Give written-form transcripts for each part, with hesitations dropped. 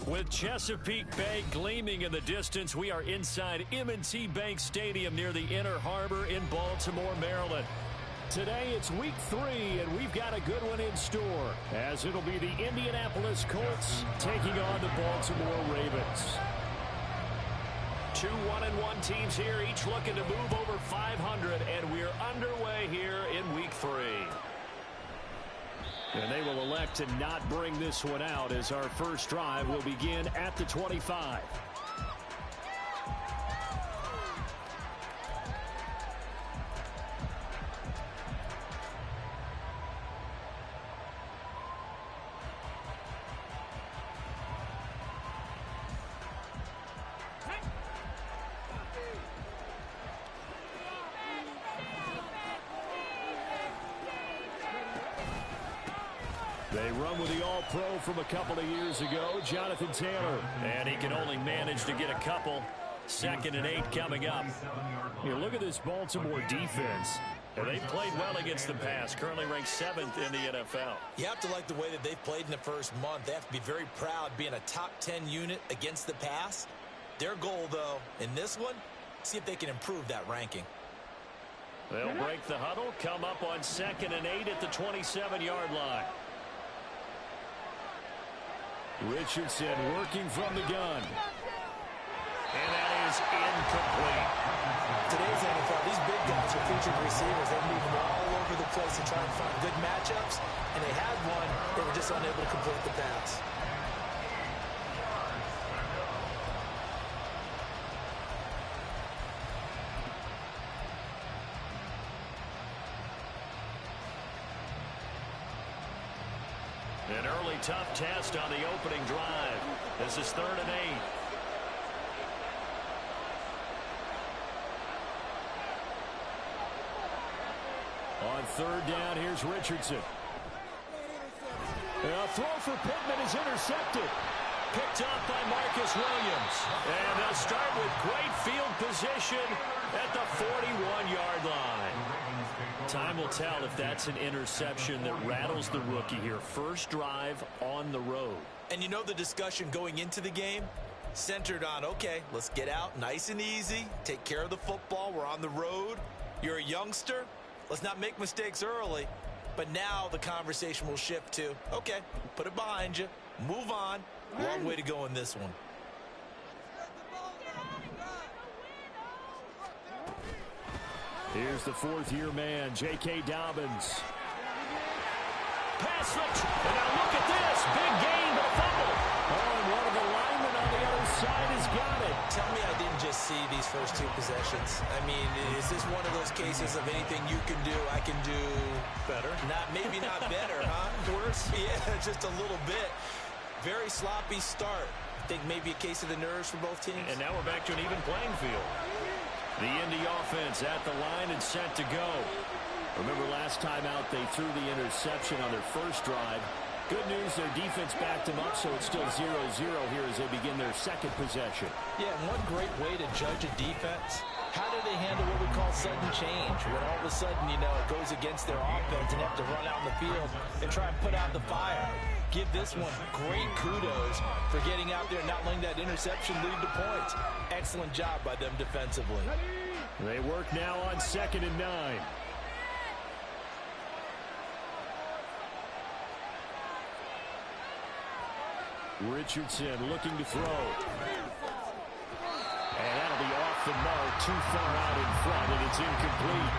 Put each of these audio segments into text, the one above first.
With Chesapeake Bay gleaming in the distance, we are inside M&T Bank Stadium near the Inner Harbor in Baltimore, Maryland. Today it's week 3, and we've got a good one in store, as it'll be the Indianapolis Colts taking on the Baltimore Ravens. 2 1-1 teams here, each looking to move over 500, and we're underway here in week 3. And they will elect to not bring this one out, as our first drive will begin at the 25. They run with the All-Pro from a couple of years ago, Jonathan Taylor. And he can only manage to get a couple. 2nd and 8 coming up. Here, look at this Baltimore defense. And they've played well against the pass, currently ranked 7th in the NFL. You have to like the way that they've played in the first month. They have to be very proud being a top 10 unit against the pass. Their goal, though, in this one, see if they can improve that ranking. They'll break the huddle, come up on 2nd and 8 at the 27-yard line. Richardson working from the gun. And that is incomplete. Today's NFL, these big guys are featured receivers. They move them all over the place to try and find good matchups. And they had one. They were just unable to complete the pass. An early tough test on the opening drive. This is 3rd and 8. On 3rd down, here's Richardson. A throw for Pittman is intercepted. Picked up by Marcus Williams. And they'll start with great field position at the 41-yard line. Time will tell if that's an interception that rattles the rookie here. First drive on the road. And you know the discussion going into the game? Centered on, okay, let's get out nice and easy. Take care of the football. We're on the road. You're a youngster. Let's not make mistakes early. But now the conversation will shift to, okay, put it behind you. Move on. Long way to go in this one. Here's the 4th-year man, J.K. Dobbins. Pass it. And now look at this. Big gain, but a fumble. Oh, and one of the linemen on the other side has got it. Tell me I didn't just see these first 2 possessions. I mean, is this one of those cases of anything you can do, I can do better? Maybe not better, huh? Worse? Yeah, just a little bit. Very sloppy start. I think maybe a case of the nerves for both teams. And now we're back to an even playing field. The Indy offense at the line and set to go. Remember last time out they threw the interception on their first drive. Good news, their defense backed them up, so it's still 0-0 here as they begin their 2nd possession. Yeah, and one great way to judge a defense, how do they handle what we call sudden change? When all of a sudden, you know, it goes against their offense and have to run out in the field and try and put out the fire. Give this one great kudos for getting out there and not letting that interception lead to points. Excellent job by them defensively. They work now on 2nd and 9. Richardson looking to throw. And that'll be off the mark, too far out in front, and it's incomplete.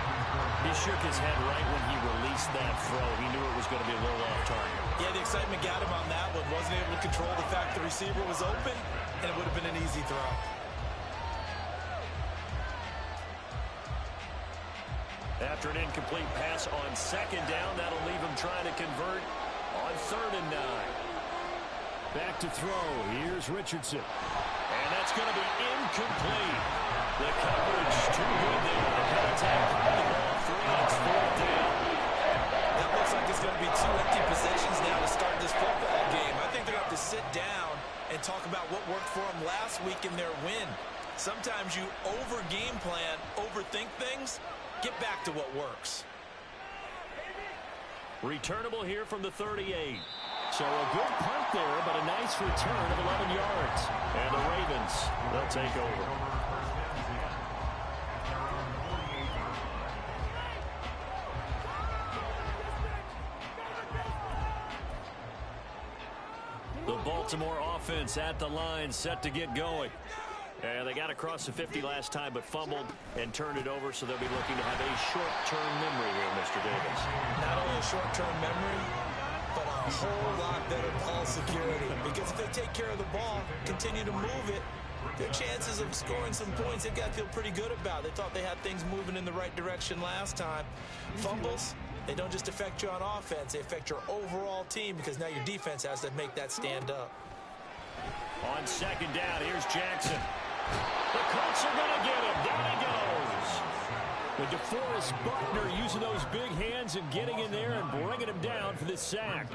He shook his head right when he released that throw. He knew it was going to be a little off target. Yeah, the excitement got him on that one. Wasn't able to control the fact the receiver was open, and it would have been an easy throw. After an incomplete pass on 2nd down, that'll leave him trying to convert on 3rd and 9. Back to throw. Here's Richardson. And that's going to be incomplete. The coverage too good there. The contact on the ball free. It's 4th down. That looks like it's going to be 2 empty possessions now to start this football game. I think they're going to have to sit down and talk about what worked for them last week in their win. Sometimes you over-game plan, overthink things. Get back to what works. Returnable here from the 38. So a good punt there, but a nice return of 11 yards. And the Ravens, they'll take over. The Baltimore offense at the line, set to get going. And they got across the 50 last time, but fumbled and turned it over, so they'll be looking to have a short-term memory here, Mr. Davis. Not only a short-term memory, but a whole lot better ball security. Because if they take care of the ball, continue to move it, their chances of scoring some points, they've got to feel pretty good about. They thought they had things moving in the right direction last time. Fumbles, they don't just affect you on offense, they affect your overall team, because now your defense has to make that stand up. On second down, here's Jackson. The Colts are going to get him. Down he goes. With DeForest Buckner using those big hands and getting in there and bringing him down for this sack.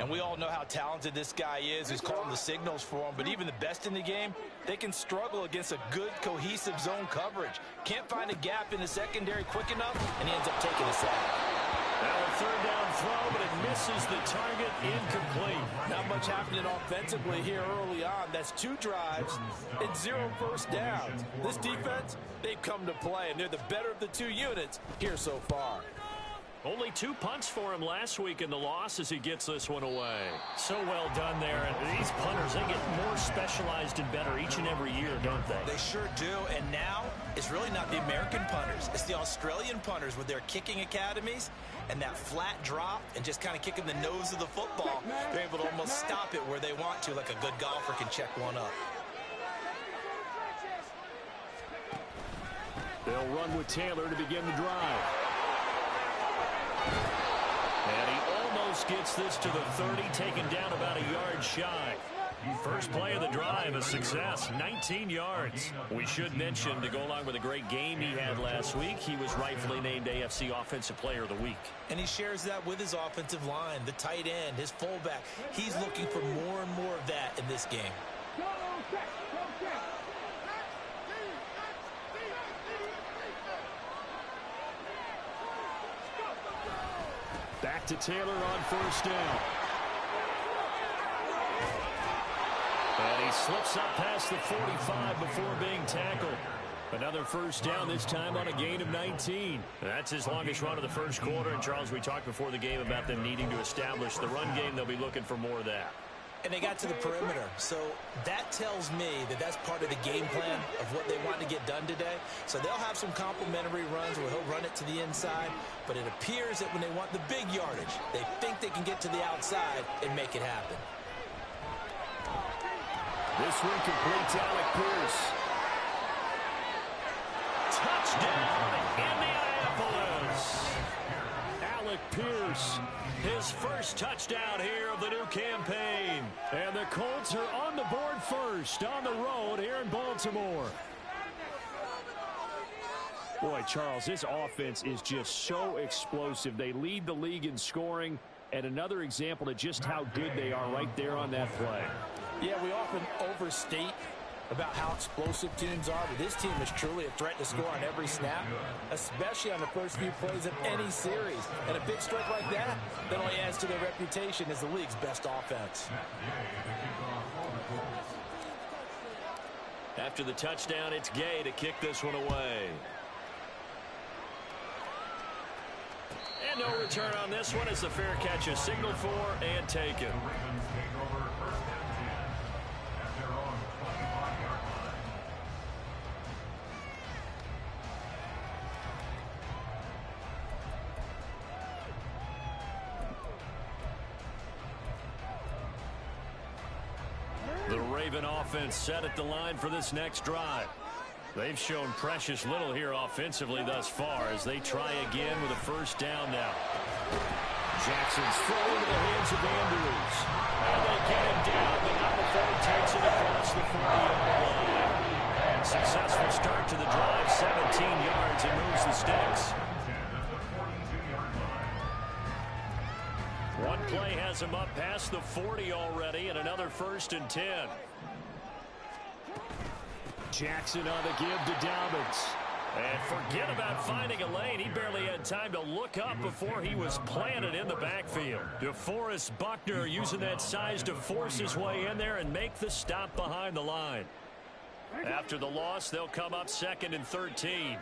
And we all know how talented this guy is, who's calling the signals for him. But even the best in the game, they can struggle against a good, cohesive zone coverage. Can't find a gap in the secondary quick enough, and he ends up taking a sack. Now a third down throw, but it misses the target, incomplete. Not much happening offensively here early on. That's 2 drives and 0 first downs. This defense, they've come to play, and they're the better of the 2 units here so far. Only 2 punts for him last week in the loss as he gets this one away. So well done there. And these punters, they get more specialized and better each and every year, don't they? They sure do. And now it's really not the American punters. It's the Australian punters with their kicking academies and that flat drop and just kind of kicking the nose of the football. They're able to almost stop it where they want to, like a good golfer can check one up. They'll run with Taylor to begin the drive. And he almost gets this to the 30, taken down about a yard shy. First play of the drive, a success, 19 yards. We should mention, to go along with a great game he had last week, he was rightfully named AFC Offensive Player of the Week. And he shares that with his offensive line, the tight end, his fullback. He's looking for more and more of that in this game. Back to Taylor on first down. And he slips up past the 45 before being tackled. Another first down, this time on a gain of 19. That's his longest run of the first quarter. And, Charles, we talked before the game about them needing to establish the run game. They'll be looking for more of that. And they got to the perimeter. So that tells me that that's part of the game plan of what they want to get done today. So they'll have some complimentary runs where he'll run it to the inside. But it appears that when they want the big yardage, they think they can get to the outside and make it happen. This one completes Alec Pierce. Touchdown, Indianapolis. Alec Pierce, his first touchdown here of the new campaign. And the Colts are on the board first on the road here in Baltimore. Boy, Charles, this offense is just so explosive. They lead the league in scoring, and another example of just how good they are right there on that play. Yeah, we often overstate about how explosive teams are, but this team is truly a threat to score on every snap, especially on the first few plays of any series. And a big strike like that only adds to their reputation as the league's best offense. After the touchdown, it's Gay to kick this one away. And no return on this one as the fair catch is signaled for and taken. The Raven offense set at the line for this next drive. They've shown precious little here offensively thus far as they try again with a first down now. Jackson's throw into the hands of Andrews. And they get him down, but not before he takes it across the 40-yard line. Successful start to the drive, 17 yards, and moves the sticks. One play has him up past the 40 already, and another 1st and 10. Jackson on the give to Dobbins. And forget about finding a lane. He barely had time to look up before he was planted in the backfield. DeForest Buckner using that size to force his way in there and make the stop behind the line. After the loss, they'll come up 2nd and 13.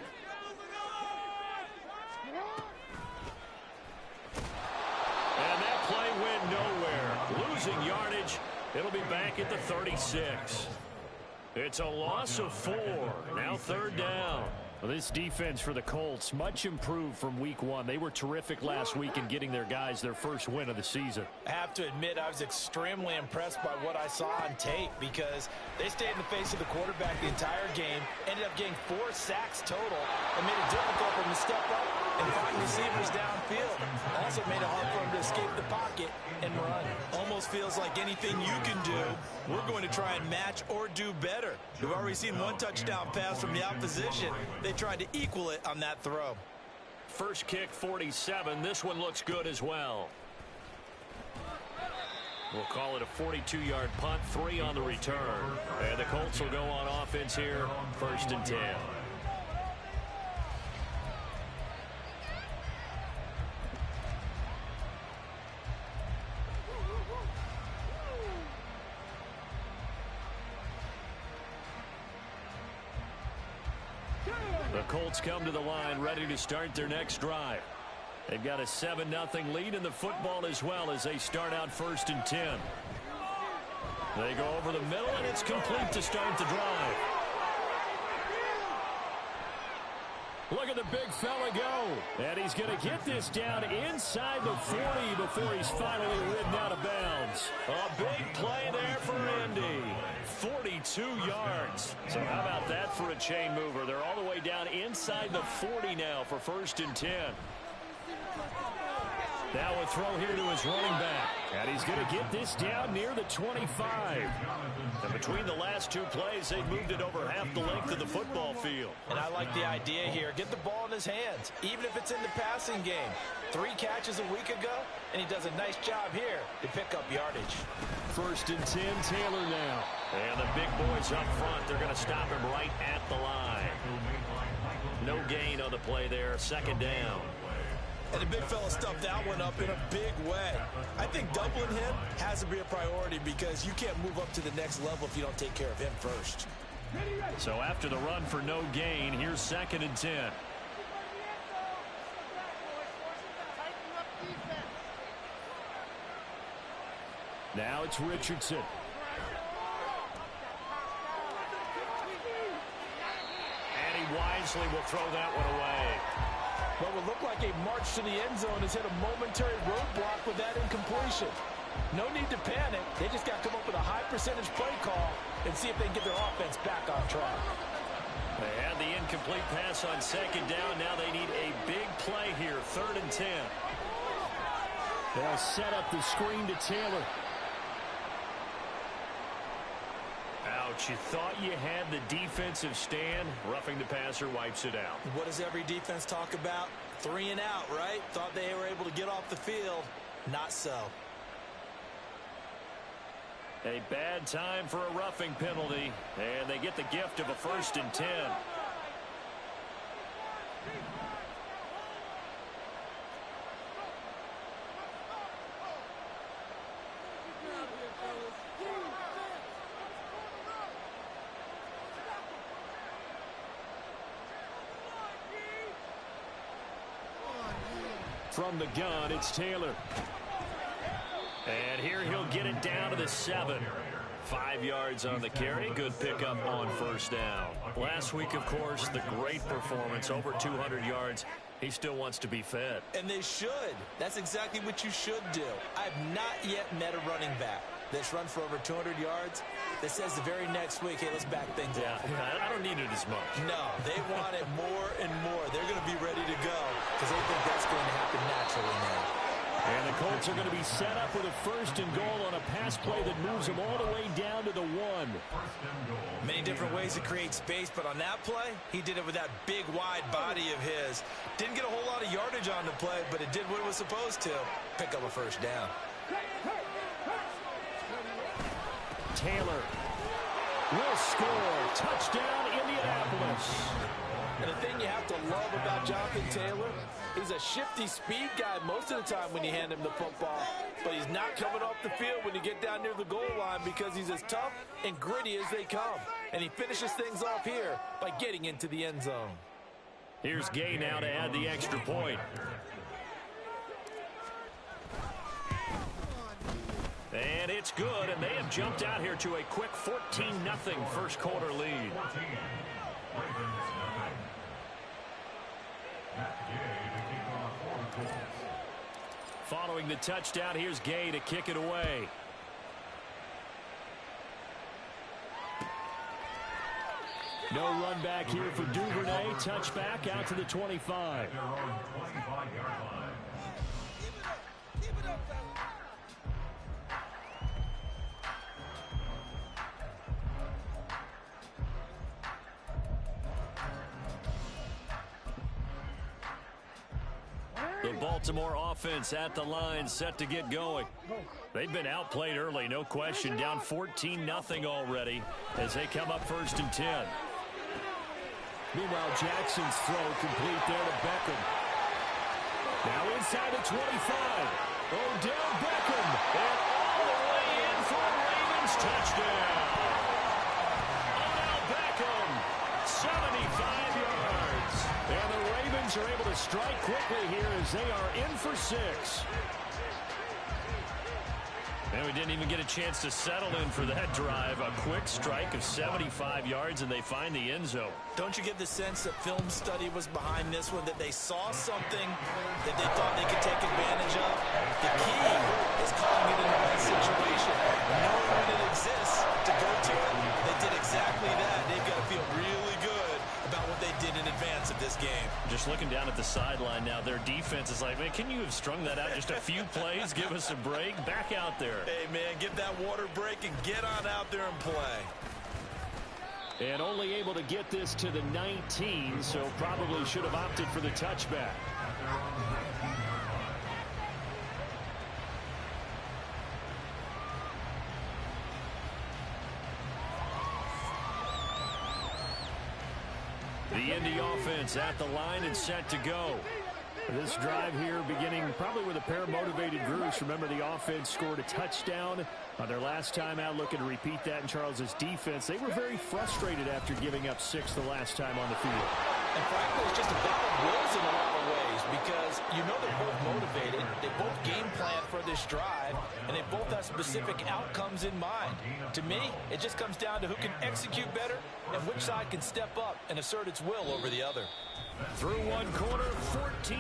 And that play went nowhere. Losing yardage. It'll be back at the 36. It's a loss of 4. Now 3rd down. Well, this defense for the Colts, much improved from week 1. They were terrific last week in getting their guys their first win of the season. I have to admit, I was extremely impressed by what I saw on tape because they stayed in the face of the quarterback the entire game, ended up getting 4 sacks total, and made it difficult for him to step up and find receivers downfield. Also made it hard for him to escape the pocket and run. Almost feels like anything you can do, we're going to try and match or do better. We've already seen 1 touchdown pass from the opposition. They tried to equal it on that throw. First kick, 47. This one looks good as well. We'll call it a 42-yard punt, 3 on the return. And the Colts will go on offense here, 1st and 10. The Colts come to the line ready to start their next drive. They've got a 7-0 lead in the football as well as they start out 1st and 10. They go over the middle, and it's complete to start the drive. Look at the big fella go. And he's going to get this down inside the 40 before he's finally ridden out of bounds. A big play there for Indy. 42 yards. So how about that for a chain mover? They're all the way down inside the 40 now for 1st and 10. Now a throw here to his running back. And he's going to get this down near the 25. And between the last 2 plays, they've moved it over half the length of the football field. And I like the idea here. Get the ball in his hands, even if it's in the passing game. 3 catches a week ago, and he does a nice job here to pick up yardage. 1st and 10, Taylor now. And the big boys up front, they're going to stop him right at the line. No gain on the play there, 2nd down. And the big fella stuffed that one up in a big way. I think doubling him has to be a priority because you can't move up to the next level if you don't take care of him first. So after the run for no gain, here's 2nd and 10. Now it's Richardson. And he wisely will throw that one away. What would look like a march to the end zone has hit a momentary roadblock with that incompletion. No need to panic. They just got to come up with a high percentage play call and see if they can get their offense back on track. They had the incomplete pass on 2nd down. Now they need a big play here, 3rd and 10. They'll set up the screen to Taylor. Ouch, you thought you had the defensive stand. Roughing the passer wipes it out. What does every defense talk about? 3 and out, right? Thought they were able to get off the field. Not so. A bad time for a roughing penalty, and they get the gift of a 1st and 10. From the gun, it's Taylor. And here he'll get it down to the 7. 5 yards on the carry. Good pickup on 1st down. Last week, of course, the great performance, over 200 yards. He still wants to be fed. And they should. That's exactly what you should do. I've not yet met a running back that's run for over 200 yards that says the very next week, hey, let's back things up. I don't need it as much. No, they want it more and more. They're going to be ready to go because they think that's going to happen naturally now. And the Colts are going to be set up with a 1st and goal on a pass play that moves them all the way down to the 1. Many different ways to create space, but on that play, he did it with that big, wide body of his. Didn't get a whole lot of yardage on the play, but it did what it was supposed to. Pick up a 1st down. Taylor will score. Touchdown, Indianapolis. And the thing you have to love about Jonathan Taylor, he's a shifty speed guy most of the time when you hand him the football. But he's not coming off the field when you get down near the goal line because he's as tough and gritty as they come. And he finishes things off here by getting into the end zone. Here's Gay now to add the extra point. And it's good, and they have jumped out here to a quick 14-0 first quarter lead. Following the touchdown, here's Gay to kick it away. No run back here for Duvernay. Touchback out to the 25. The Baltimore offense at the line, set to get going. They've been outplayed early, no question. Down 14-0 already as they come up 1st and 10. Meanwhile, Jackson's throw complete there to Beckham. Now inside the 25. Odell Beckham. And all the way in for a Ravens touchdown. Odell Beckham, 75 yards. And the Ravens are able to strike quickly here as they are in for 6. And we didn't even get a chance to settle in for that drive. A quick strike of 75 yards, and they find the end zone. Don't you get the sense that film study was behind this one, that they saw something that they thought they could take advantage of? The key is calling it in the right situation. Knowing when it exists to go to it, they did exactly that. They've got to feel really good about what they did in advance of this game. Just looking down at the sideline now, their defense is like, man, can you have strung that out just a few plays? Give us a break. Back out there. Hey, man, give that water break and get on out there and play. And only able to get this to the 19, so probably should have opted for the touchback. The Indy offense at the line and set to go. This drive here beginning probably with a pair of motivated groups. Remember, the offense scored a touchdown on their last time out. Looking to repeat that in Charles's defense. They were very frustrated after giving up 6 the last time on the field. And frankly, it's just a battle of wills in a lot of ways because you know they're both motivated. They both game plan for this drive, and they both have specific outcomes in mind. To me, it just comes down to who can execute better and which side can step up and assert its will over the other. Through one quarter, 14-7.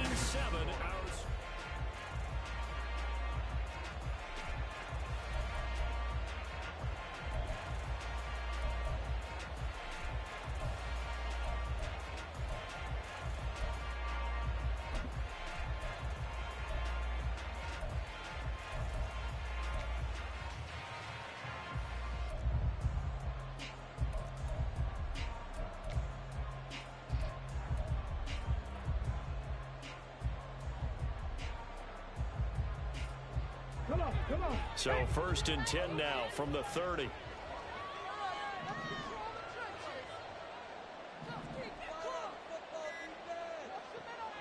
So 1st and 10 now from the 30.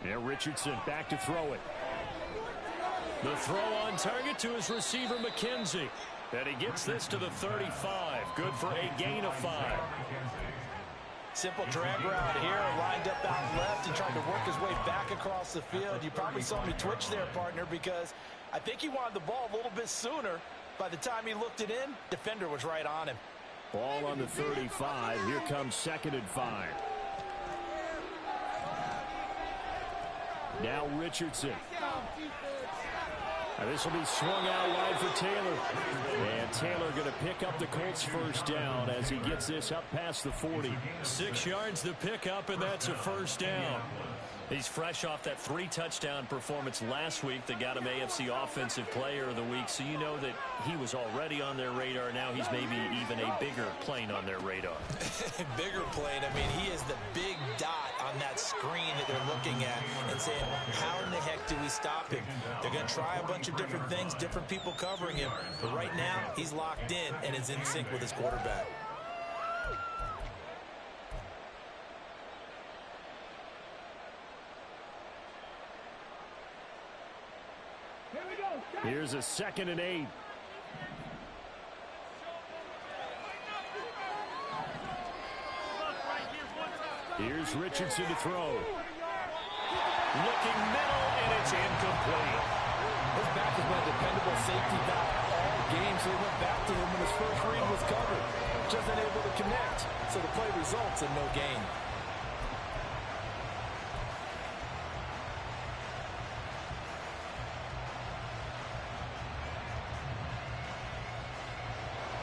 Yeah, Richardson back to throw it. The throw on target to his receiver, McKenzie. And he gets this to the 35. Good for a gain of 5. Simple drag route here, lined up out left and trying to work his way back across the field. You probably saw me twitch there, partner, because I think he wanted the ball a little bit sooner. By the time he looked it in, defender was right on him. Ball on the 35. Here comes 2nd and 5. Now Richardson. Now this will be swung out wide for Taylor. And Taylor going to pick up the Colts' first down as he gets this up past the 40. 6 yards the pickup, and that's a first down. He's fresh off that 3-touchdown performance last week that got him AFC Offensive Player of the Week, so you know that he was already on their radar. Now he's maybe even a bigger plane on their radar. Bigger plane. I mean, he is the big dot on that screen that they're looking at and saying, how in the heck do we stop him? They're going to try a bunch of different things, different people covering him, but right now he's locked in and is in sync with his quarterback. Here's a 2nd and 8. Here's Richardson to throw. Looking middle, and it's incomplete. His back has been a dependable safety back all game, so he went back to him when his first read was covered. Just unable to connect, so the play results in no gain.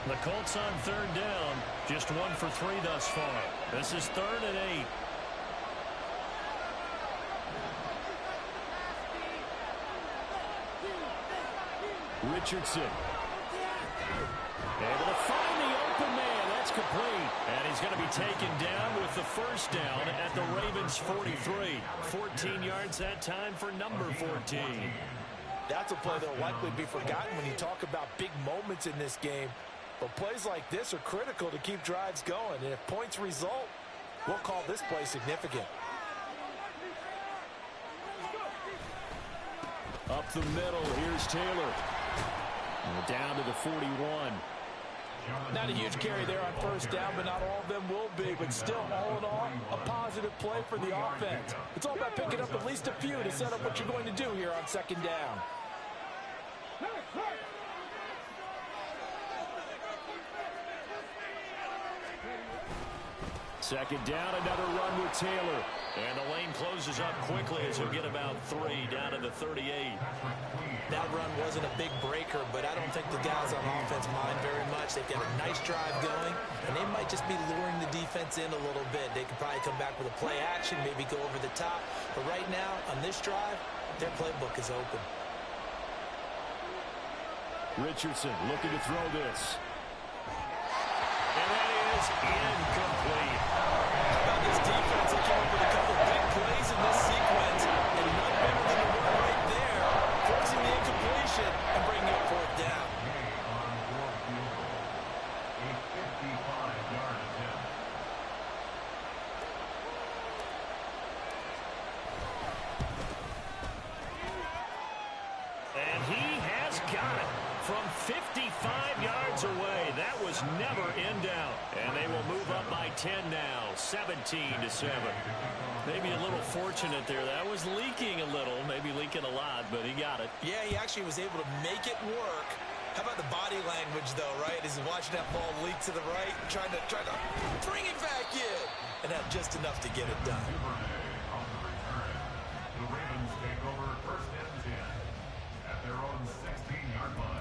The Colts on 3rd down. Just 1 for 3 thus far. This is 3rd and 8. Richardson. Able to find the open man. That's complete. And he's going to be taken down with the 1st down at the Ravens' 43. 14 yards that time for number 14. That's a play that will likely be forgotten when you talk about big moments in this game. But plays like this are critical to keep drives going. And if points result, we'll call this play significant. Up the middle, here's Taylor. And down to the 41. Not a huge carry there on 1st down, but not all of them will be. But still, all in all, a positive play for the offense. It's all about picking up at least a few to set up what you're going to do here on 2nd down. Second down, another run with Taylor. And the lane closes up quickly as he'll get about 3 down to the 38. That run wasn't a big breaker, but I don't think the guys on offense mind very much. They've got a nice drive going, and they might just be luring the defense in a little bit. They could probably come back with a play action, maybe go over the top. But right now, on this drive, their playbook is open. Richardson looking to throw this. And that is incomplete. About this defense, they came up with a couple of big plays in this sequence, and none better than the one right there, forcing the incompletion and bringing up 4th down. And he has got it from 55 yards away. That was never in doubt. And they will move up by 10 now, 17-7. Maybe a little fortunate there. That was leaking a little, maybe leaking a lot, but he got it. Yeah, he actually was able to make it work. How about the body language, though, right? As he's watching that ball leak to the right, trying to bring it back in, and have just enough to get it done. The Ravens take over 1st and 10 at their own 16-yard line.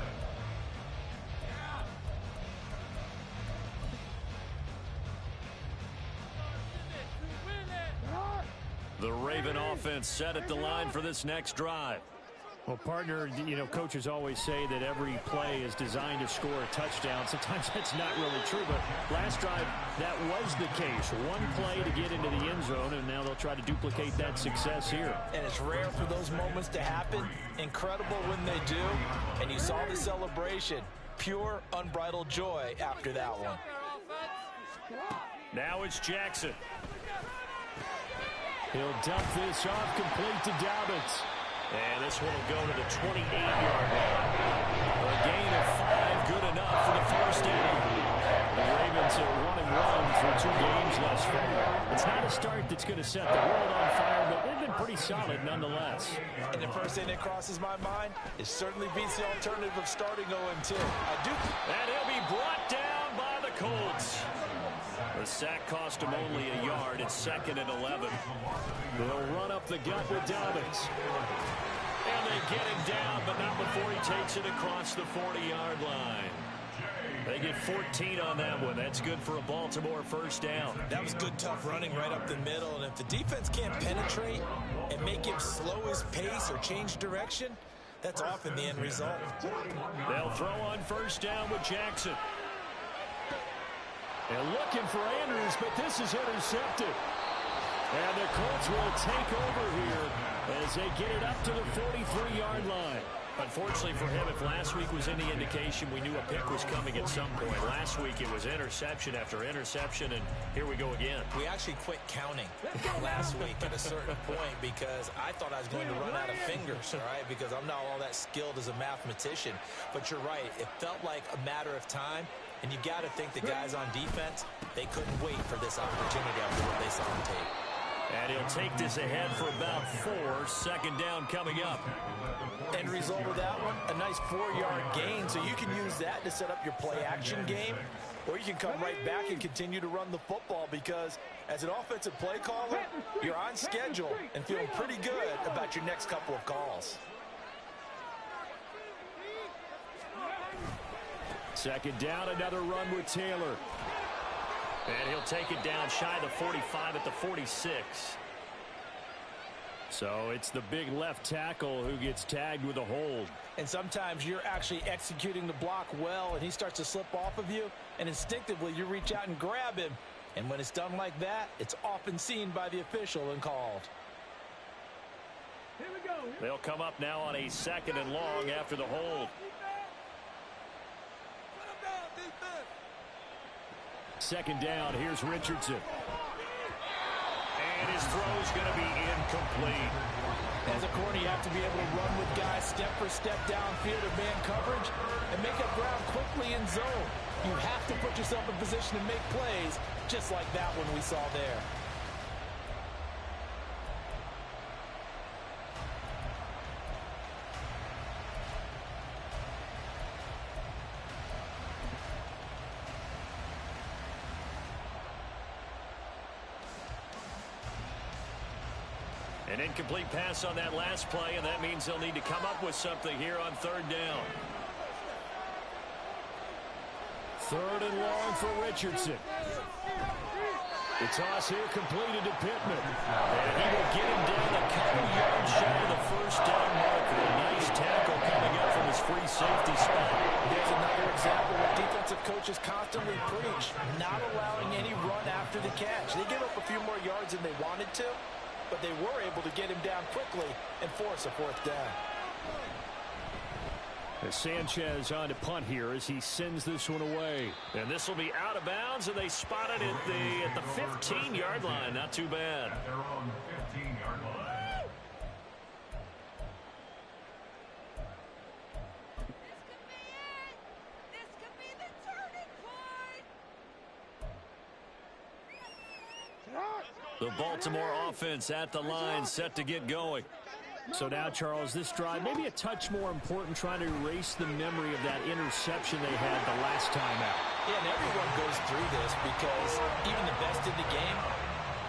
The Raven offense set at the line for this next drive. Well, partner, you know, coaches always say that every play is designed to score a touchdown. Sometimes that's not really true, but last drive, that was the case. One play to get into the end zone, and now they'll try to duplicate that success here. And it's rare for those moments to happen. Incredible when they do. And you saw the celebration. Pure, unbridled joy after that one. Now it's Jackson. He'll dump this off complete to Dobbins. And this one will go to the 28-yard line. A gain of 5, good enough for the 1st down. The Ravens are 1-1 through 2 games thus far. It's not a start that's going to set the world on fire, but they've been pretty solid nonetheless. And the first thing that crosses my mind is certainly beats the alternative of starting 0-2. And he'll be brought down by the Colts. The sack cost him only a yard. It's 2nd and 11. They'll run up the gut with Dobbins. And they get him down, but not before he takes it across the 40-yard line. They get 14 on that one. That's good for a Baltimore 1st down. That was good, tough running right up the middle. And if the defense can't penetrate and make him slow his pace or change direction, that's often the end result. They'll throw on 1st down with Jackson. And looking for Andrews, but this is intercepted. And the Colts will take over here as they get it up to the 43-yard line. Unfortunately for him, if last week was any indication, we knew a pick was coming at some point. Last week it was interception after interception, and here we go again. We actually quit counting last week at a certain point because I thought I was going to run out of fingers, all right, because I'm not all that skilled as a mathematician. But you're right. It felt like a matter of time, and you got to think the guys on defense, they couldn't wait for this opportunity after what they saw on tape. And he'll take this ahead for about 4. Second down coming up. End result of that one, a nice 4-yard gain. So you can use that to set up your play-action game, or you can come right back and continue to run the football because as an offensive play caller, you're on schedule and feeling pretty good about your next couple of calls. Second down, another run with Taylor. And he'll take it down shy of the 45 at the 46. So it's the big left tackle who gets tagged with a hold. And sometimes you're actually executing the block well, and he starts to slip off of you, and instinctively you reach out and grab him. And when it's done like that, it's often seen by the official and called. Here we go. They'll come up now on a 2nd and long after the hold. Second down, here's Richardson. And his throw's going to be incomplete. As a corner, you have to be able to run with guys step for step downfield or man coverage and make up ground quickly in zone. You have to put yourself in position to make plays, just like that one we saw there. An incomplete pass on that last play, and that means they'll need to come up with something here on 3rd down. 3rd and long for Richardson. The toss here completed to Pittman. And he will get him down a couple yards shy of the 1st down marker. A nice tackle coming up from his free safety spot. There's another example where defensive coaches constantly preach, not allowing any run after the catch. They give up a few more yards than they wanted to, but they were able to get him down quickly and force a 4th down. As Sanchez on to punt here as he sends this one away. And this will be out of bounds, and they spot it at the 15-yard line. Not too bad. At their own 15-yard line. This could be the turning point. The Baltimore offense at the line, set to get going. So now, Charles, this drive maybe a touch more important, trying to erase the memory of that interception they had the last time out. Yeah, and everyone goes through this because even the best in the game,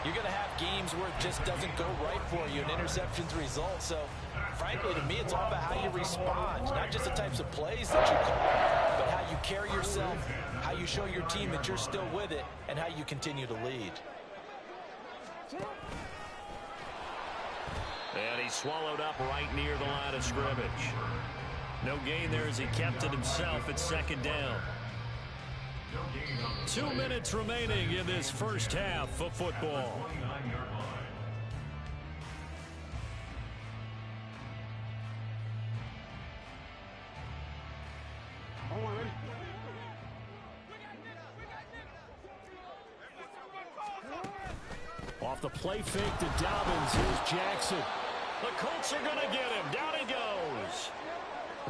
you're going to have games where it just doesn't go right for you, and interceptions result. So, frankly, to me, it's all about how you respond, not just the types of plays that you call, but how you carry yourself, how you show your team that you're still with it, and how you continue to lead. And he swallowed up right near the line of scrimmage. No gain there as he kept it himself at 2nd down. 2 minutes remaining in this first half of football. Off the play fake to Dobbins. Here's Jackson. The Colts are going to get him. Down he goes.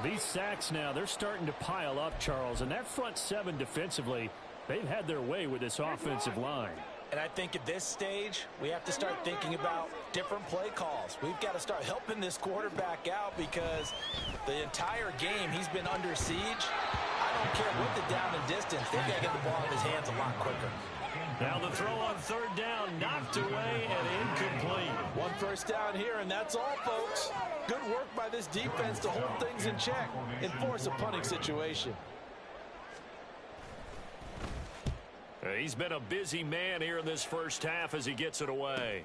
These sacks now, they're starting to pile up, Charles. And that front 7 defensively, they've had their way with this offensive line. And I think at this stage, we have to start thinking about different play calls. We've got to start helping this quarterback out because the entire game he's been under siege. I don't care what the down and distance. They've got to get the ball in his hands a lot quicker. Now the throw on 3rd down, knocked away and incomplete. 1 first down here, and that's all, folks. Good work by this defense to hold things in check and force a punting situation. He's been a busy man here in this first half as he gets it away.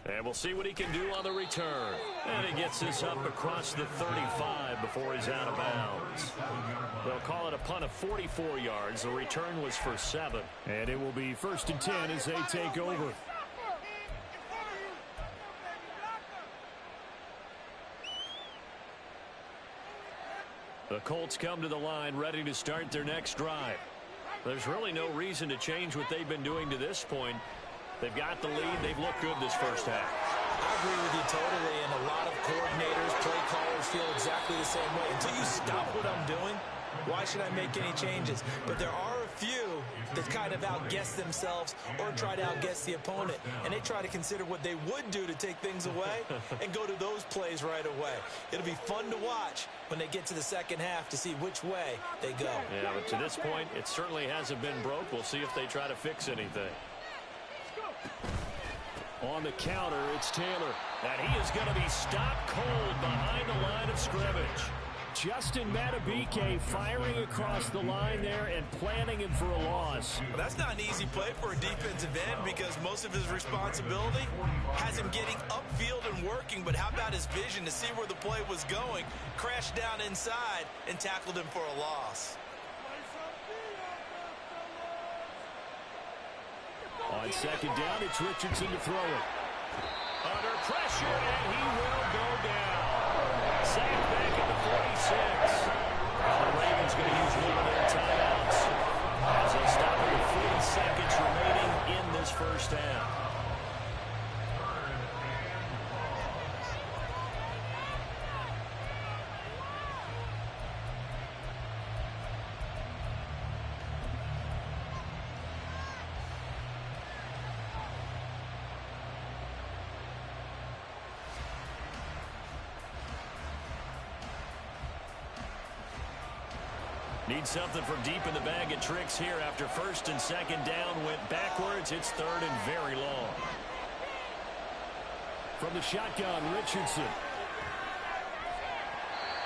And we'll see what he can do on the return. And he gets this up across the 35 before he's out of bounds. They'll call it a punt of 44 yards. The return was for 7. And it will be 1st and 10 as they take over. The Colts come to the line ready to start their next drive. There's really no reason to change what they've been doing to this point. They've got the lead. They've looked good this first half. I agree with you totally, and a lot of coordinators, play callers feel exactly the same way. Until you stop what I'm doing, why should I make any changes? But there are a few that kind of outguess themselves or try to outguess the opponent, and they try to consider what they would do to take things away and go to those plays right away. It'll be fun to watch when they get to the second half to see which way they go. Yeah, but to this point, it certainly hasn't been broke. We'll see if they try to fix anything. On the counter, it's Taylor. And he is going to be stopped cold behind the line of scrimmage. Justin Madubuike firing across the line there and planting him for a loss. Well, that's not an easy play for a defensive end because most of his responsibility has him getting upfield and working. But how about his vision to see where the play was going? Crashed down inside and tackled him for a loss. On second down, it's Richardson to throw it. Under pressure, and he will go down. Sacked back at the 46. The Ravens going to use one of their timeouts as they stop with 40 seconds remaining in this first half. Need something from deep in the bag of tricks here after first and second down went backwards. It's third and very long. From the shotgun, Richardson.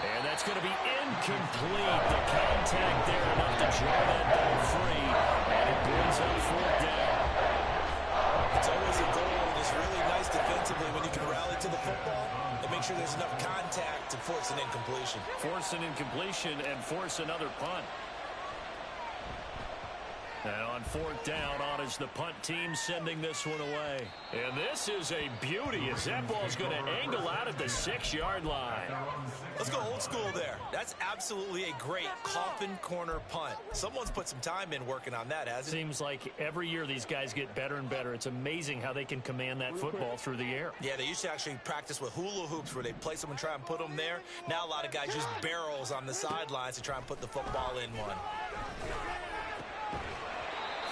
And that's going to be incomplete. The contact there enough to draw that ball free. And it brings up fourth down. It's always a goal, and it's really nice defensively when you can rally to the football and make sure there's enough contact to force an incompletion. Force an incompletion and force another punt. And on fourth down, on is the punt team sending this one away. And this is a beauty as that ball's going to angle out at the 6-yard line. Let's go old school there. That's absolutely a great coffin corner punt. Someone's put some time in working on that, hasn't it? Seems like every year these guys get better and better. It's amazing how they can command that football through the air. Yeah, they used to actually practice with hula hoops where they place them and try and put them there. Now a lot of guys use barrels on the sidelines to try and put the football in one.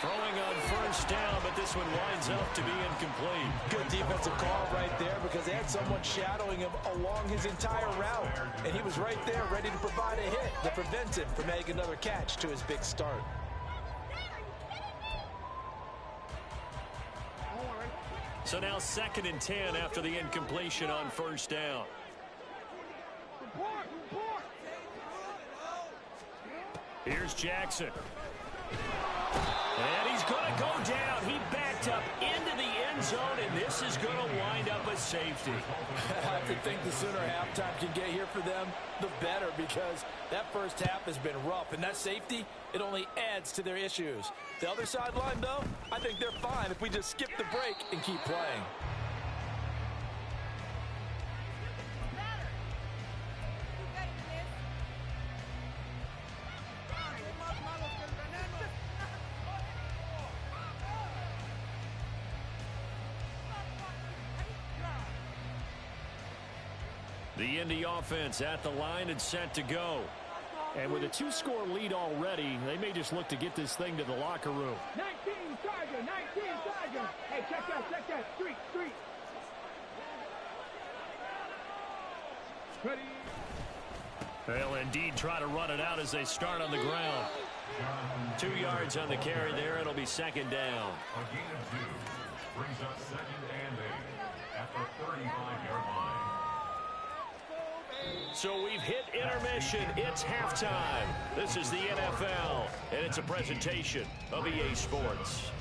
Throwing on first down, but this one winds up to be incomplete. Good defensive call right there because they had someone shadowing him along his entire route. And he was right there ready to provide a hit to prevent him from making another catch to his big start. So now 2nd and 10 after the incompletion on first down. Here's Jackson. And he's going to go down. He backed up into the end zone, and this is going to wind up a safety. I have to think the sooner halftime can get here for them, the better, because that first half has been rough. And that safety, it only adds to their issues. The other sideline, though, I think they're fine if we just skip the break and keep playing. The Indy offense at the line and set to go. And with a 2-score lead already, they may just look to get this thing to the locker room. 19 Tiger, 19 Tiger. Hey, check that. Street. Ready. They'll indeed try to run it out as they start on the ground. 2 yards on the carry there. It'll be second down. A gain of 2 brings up 2nd and 8 at the 35-yard line. So we've hit intermission. It's halftime. This is the NFL, and it's a presentation of EA Sports.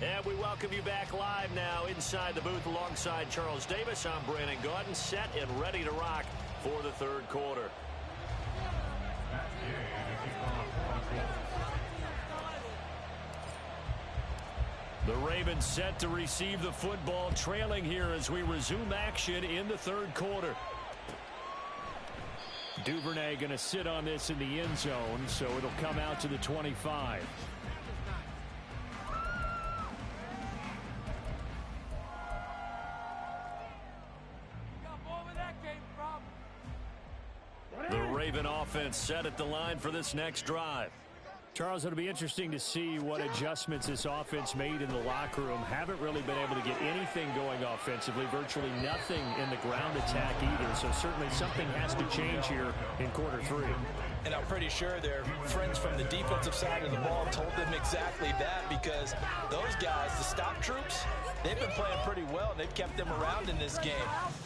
And we welcome you back live now inside the booth alongside Charles Davis. I'm Brandon Gaudin, set and ready to rock for the third quarter. to kick off the quarter. The Ravens set to receive the football, trailing here as we resume action in the third quarter. Duvernay going to sit on this in the end zone, so it'll come out to the 25. The Raven offense set at the line for this next drive. Charles, it'll be interesting to see what adjustments this offense made in the locker room. Haven't really been able to get anything going offensively, virtually nothing in the ground attack either. So certainly something has to change here in quarter three. And I'm pretty sure their friends from the defensive side of the ball told them exactly that, because those guys, the stop troops, they've been playing pretty well. They've kept them around in this game.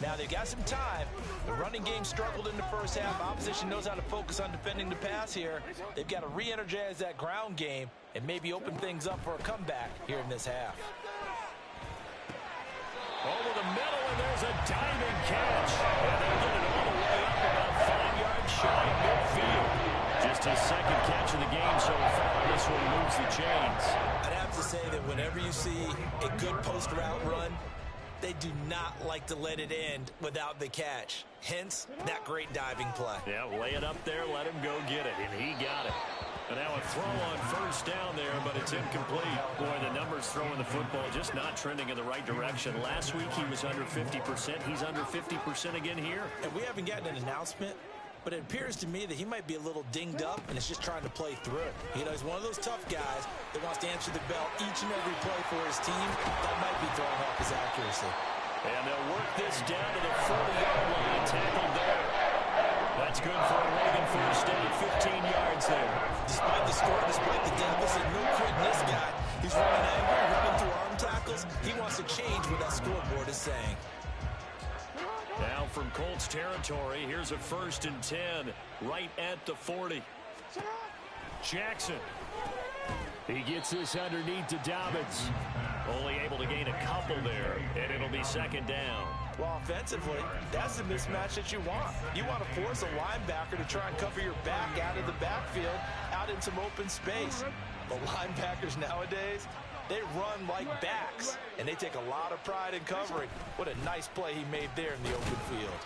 Now they've got some time. The running game struggled in the first half. Opposition knows how to focus on defending the pass here. They've got to re-energize that ground game and maybe open things up for a comeback here in this half. Over the middle, and there's a diving catch. And they'll get it all the way up about 5 yards shy of midfield. Just his second catch of the game so far. This one moves the chains. I'd have to say that whenever you see a good post route run, they do not like to let it end without the catch. Hence, that great diving play. Yeah, lay it up there, let him go get it, and he got it. And now a throw on first down there, but it's incomplete. Boy, the numbers throwing the football just not trending in the right direction. Last week he was under 50%. He's under 50% again here. And we haven't gotten an announcement, but it appears to me that he might be a little dinged up and is just trying to play through. You know, he's one of those tough guys that wants to answer the bell each and every play for his team. That might be throwing off his accuracy. And they'll work this down to the 40-yard line. Tackled there. That's good for a Raven first down, 15 yards there. Despite the score, despite the deficit, no quitting this guy. He's running angry, running through arm tackles. He wants to change what that scoreboard is saying. Now from Colts territory, here's a 1st and 10 right at the 40. Jackson. He gets this underneath to Dobbins. Only able to gain a couple there, and it'll be 2nd down. Well, offensively, that's the mismatch that you want. You want to force a linebacker to try and cover your back out of the backfield, out in some open space. The linebackers nowadays, they run like backs, and they take a lot of pride in covering. What a nice play he made there in the open field.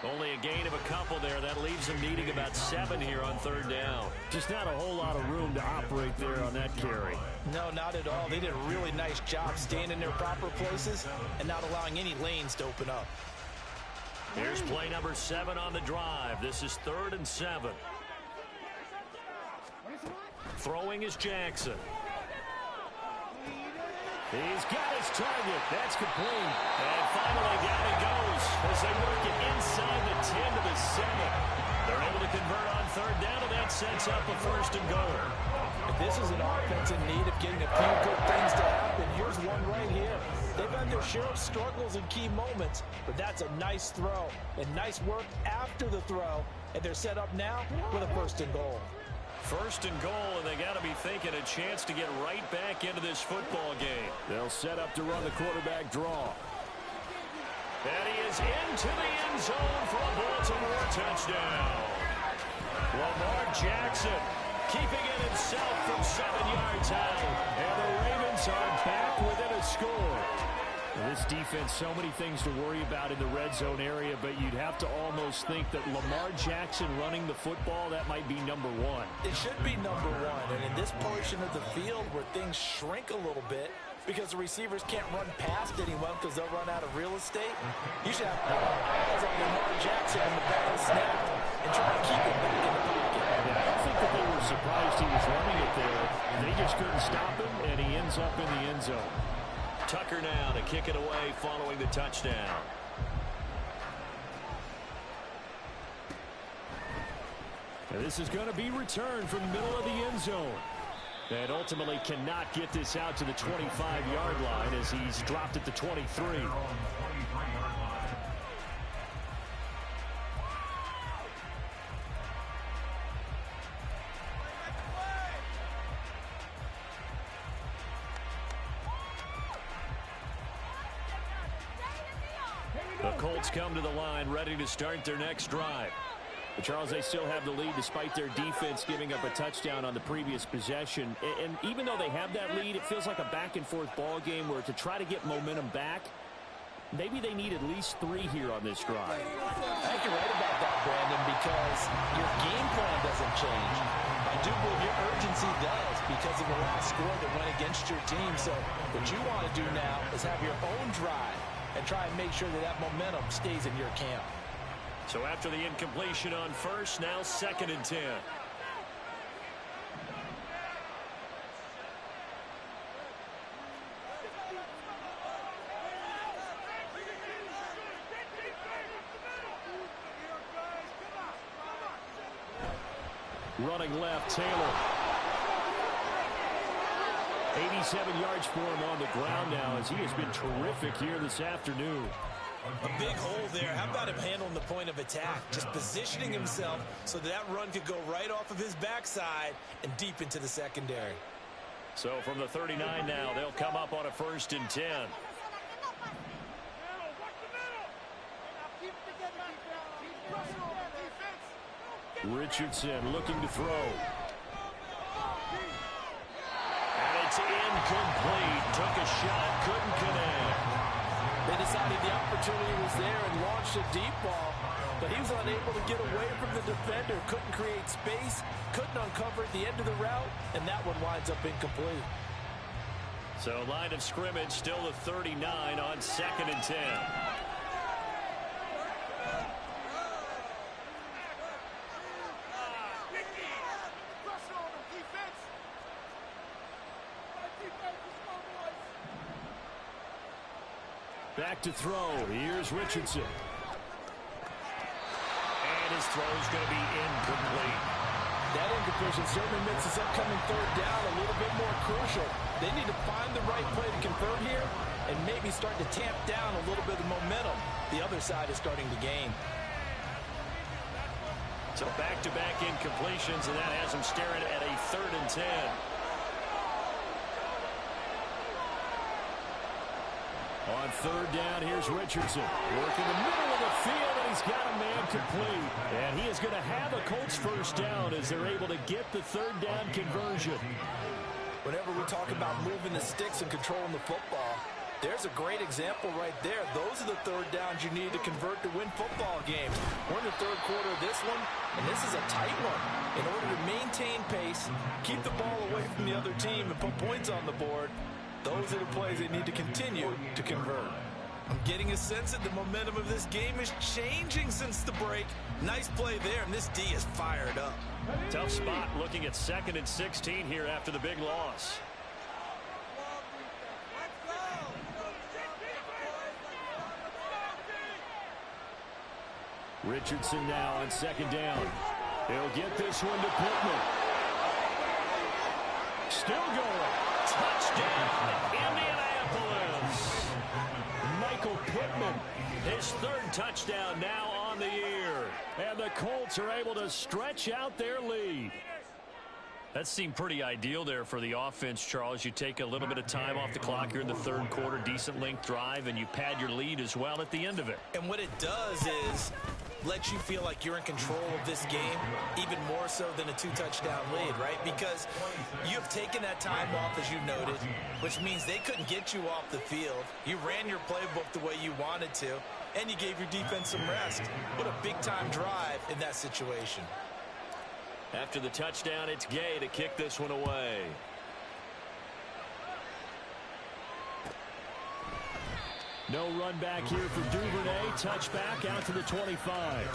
Only a gain of a couple there. That leaves them needing about 7 here on 3rd down. Just not a whole lot of room to operate there on that carry. No, not at all. They did a really nice job staying in their proper places and not allowing any lanes to open up. Here's play number 7 on the drive. This is 3rd and 7. Throwing is Jackson. He's got his target. That's complete. And finally down he goes as they work it inside the 10 to the 7. They're able to convert on 3rd down, and that sets up a 1st and goal. If this is an offense in need of getting a few good things to happen, here's one right here. They've had their share of struggles in key moments, but that's a nice throw and nice work after the throw, and they're set up now with a 1st and goal. 1st and goal, and they got to be thinking a chance to get right back into this football game. They'll set up to run the quarterback draw. And he is into the end zone for a Baltimore touchdown. Lamar Jackson keeping it himself from 7 yards out. And the Ravens are back within a score. This defense, so many things to worry about in the red zone area, but you'd have to almost think that Lamar Jackson running the football, that might be number 1. It should be number 1, and in this portion of the field where things shrink a little bit because the receivers can't run past anyone because they'll run out of real estate, you should have eyes on Lamar Jackson when the ball is snapped and try to keep it back in the pocket. Yeah, I don't think that they were surprised he was running it there. They just couldn't stop him, and he ends up in the end zone. Tucker now to kick it away following the touchdown. And this is going to be returned from the middle of the end zone. And ultimately cannot get this out to the 25-yard line as he's dropped at the 23. The Colts come to the line ready to start their next drive. But Charles, they still have the lead despite their defense giving up a touchdown on the previous possession. And even though they have that lead, it feels like a back-and-forth ball game where to try to get momentum back, maybe they need at least 3 here on this drive. I think you're right about that, Brandon, because your game plan doesn't change. I do believe your urgency does because of the last score that went against your team. So what you want to do now is have your own drive and try and make sure that that momentum stays in your camp. So after the incompletion on first, now 2nd and 10. Running left, Taylor. 87 yards for him on the ground now as he has been terrific here this afternoon. A big hole there. How about him handling the point of attack? Just positioning himself so that run could go right off of his backside and deep into the secondary. So from the 39 now, they'll come up on a 1st and 10. Richardson looking to throw. And it's incomplete. Took a shot, couldn't connect. They decided the opportunity was there and launched a deep ball, but he was unable to get away from the defender, couldn't create space, couldn't uncover at the end of the route, and that one winds up incomplete. So line of scrimmage, still the 39 on 2nd and 10. Back to throw. Here's Richardson. And his throw's going to be incomplete. That incompletion certainly makes this upcoming 3rd down a little bit more crucial. They need to find the right play to convert here and maybe start to tamp down a little bit of momentum. The other side is starting to gain. So back-to-back incompletions, and that has them staring at a 3rd and 10. On 3rd down, here's Richardson. Working the middle of the field, and he's got a man complete. And he is going to have a Colts 1st down as they're able to get the 3rd down conversion. Whenever we talk about moving the sticks and controlling the football, there's a great example right there. Those are the 3rd downs you need to convert to win football games. We're in the 3rd quarter of this one, and this is a tight one. In order to maintain pace, keep the ball away from the other team, and put points on the board, those are the plays they need to continue to convert. I'm getting a sense that the momentum of this game is changing since the break. Nice play there, and this D is fired up. Tough spot looking at 2nd and 16 here after the big loss. Richardson now on 2nd down. He'll get this one to Pittman. Still going. Touchdown, Indianapolis. Michael Pittman, his 3rd touchdown now on the year. And the Colts are able to stretch out their lead. That seemed pretty ideal there for the offense, Charles. You take a little bit of time off the clock here in the 3rd quarter, decent length drive, and you pad your lead as well at the end of it. And what it does is let you feel like you're in control of this game, even more so than a 2-touchdown lead, right? Because you've taken that time off, as you noted, which means they couldn't get you off the field. You ran your playbook the way you wanted to, and you gave your defense some rest. What a big-time drive in that situation. After the touchdown, it's Gay to kick this one away. No run back here for Duvernay. Touchback out to the 25.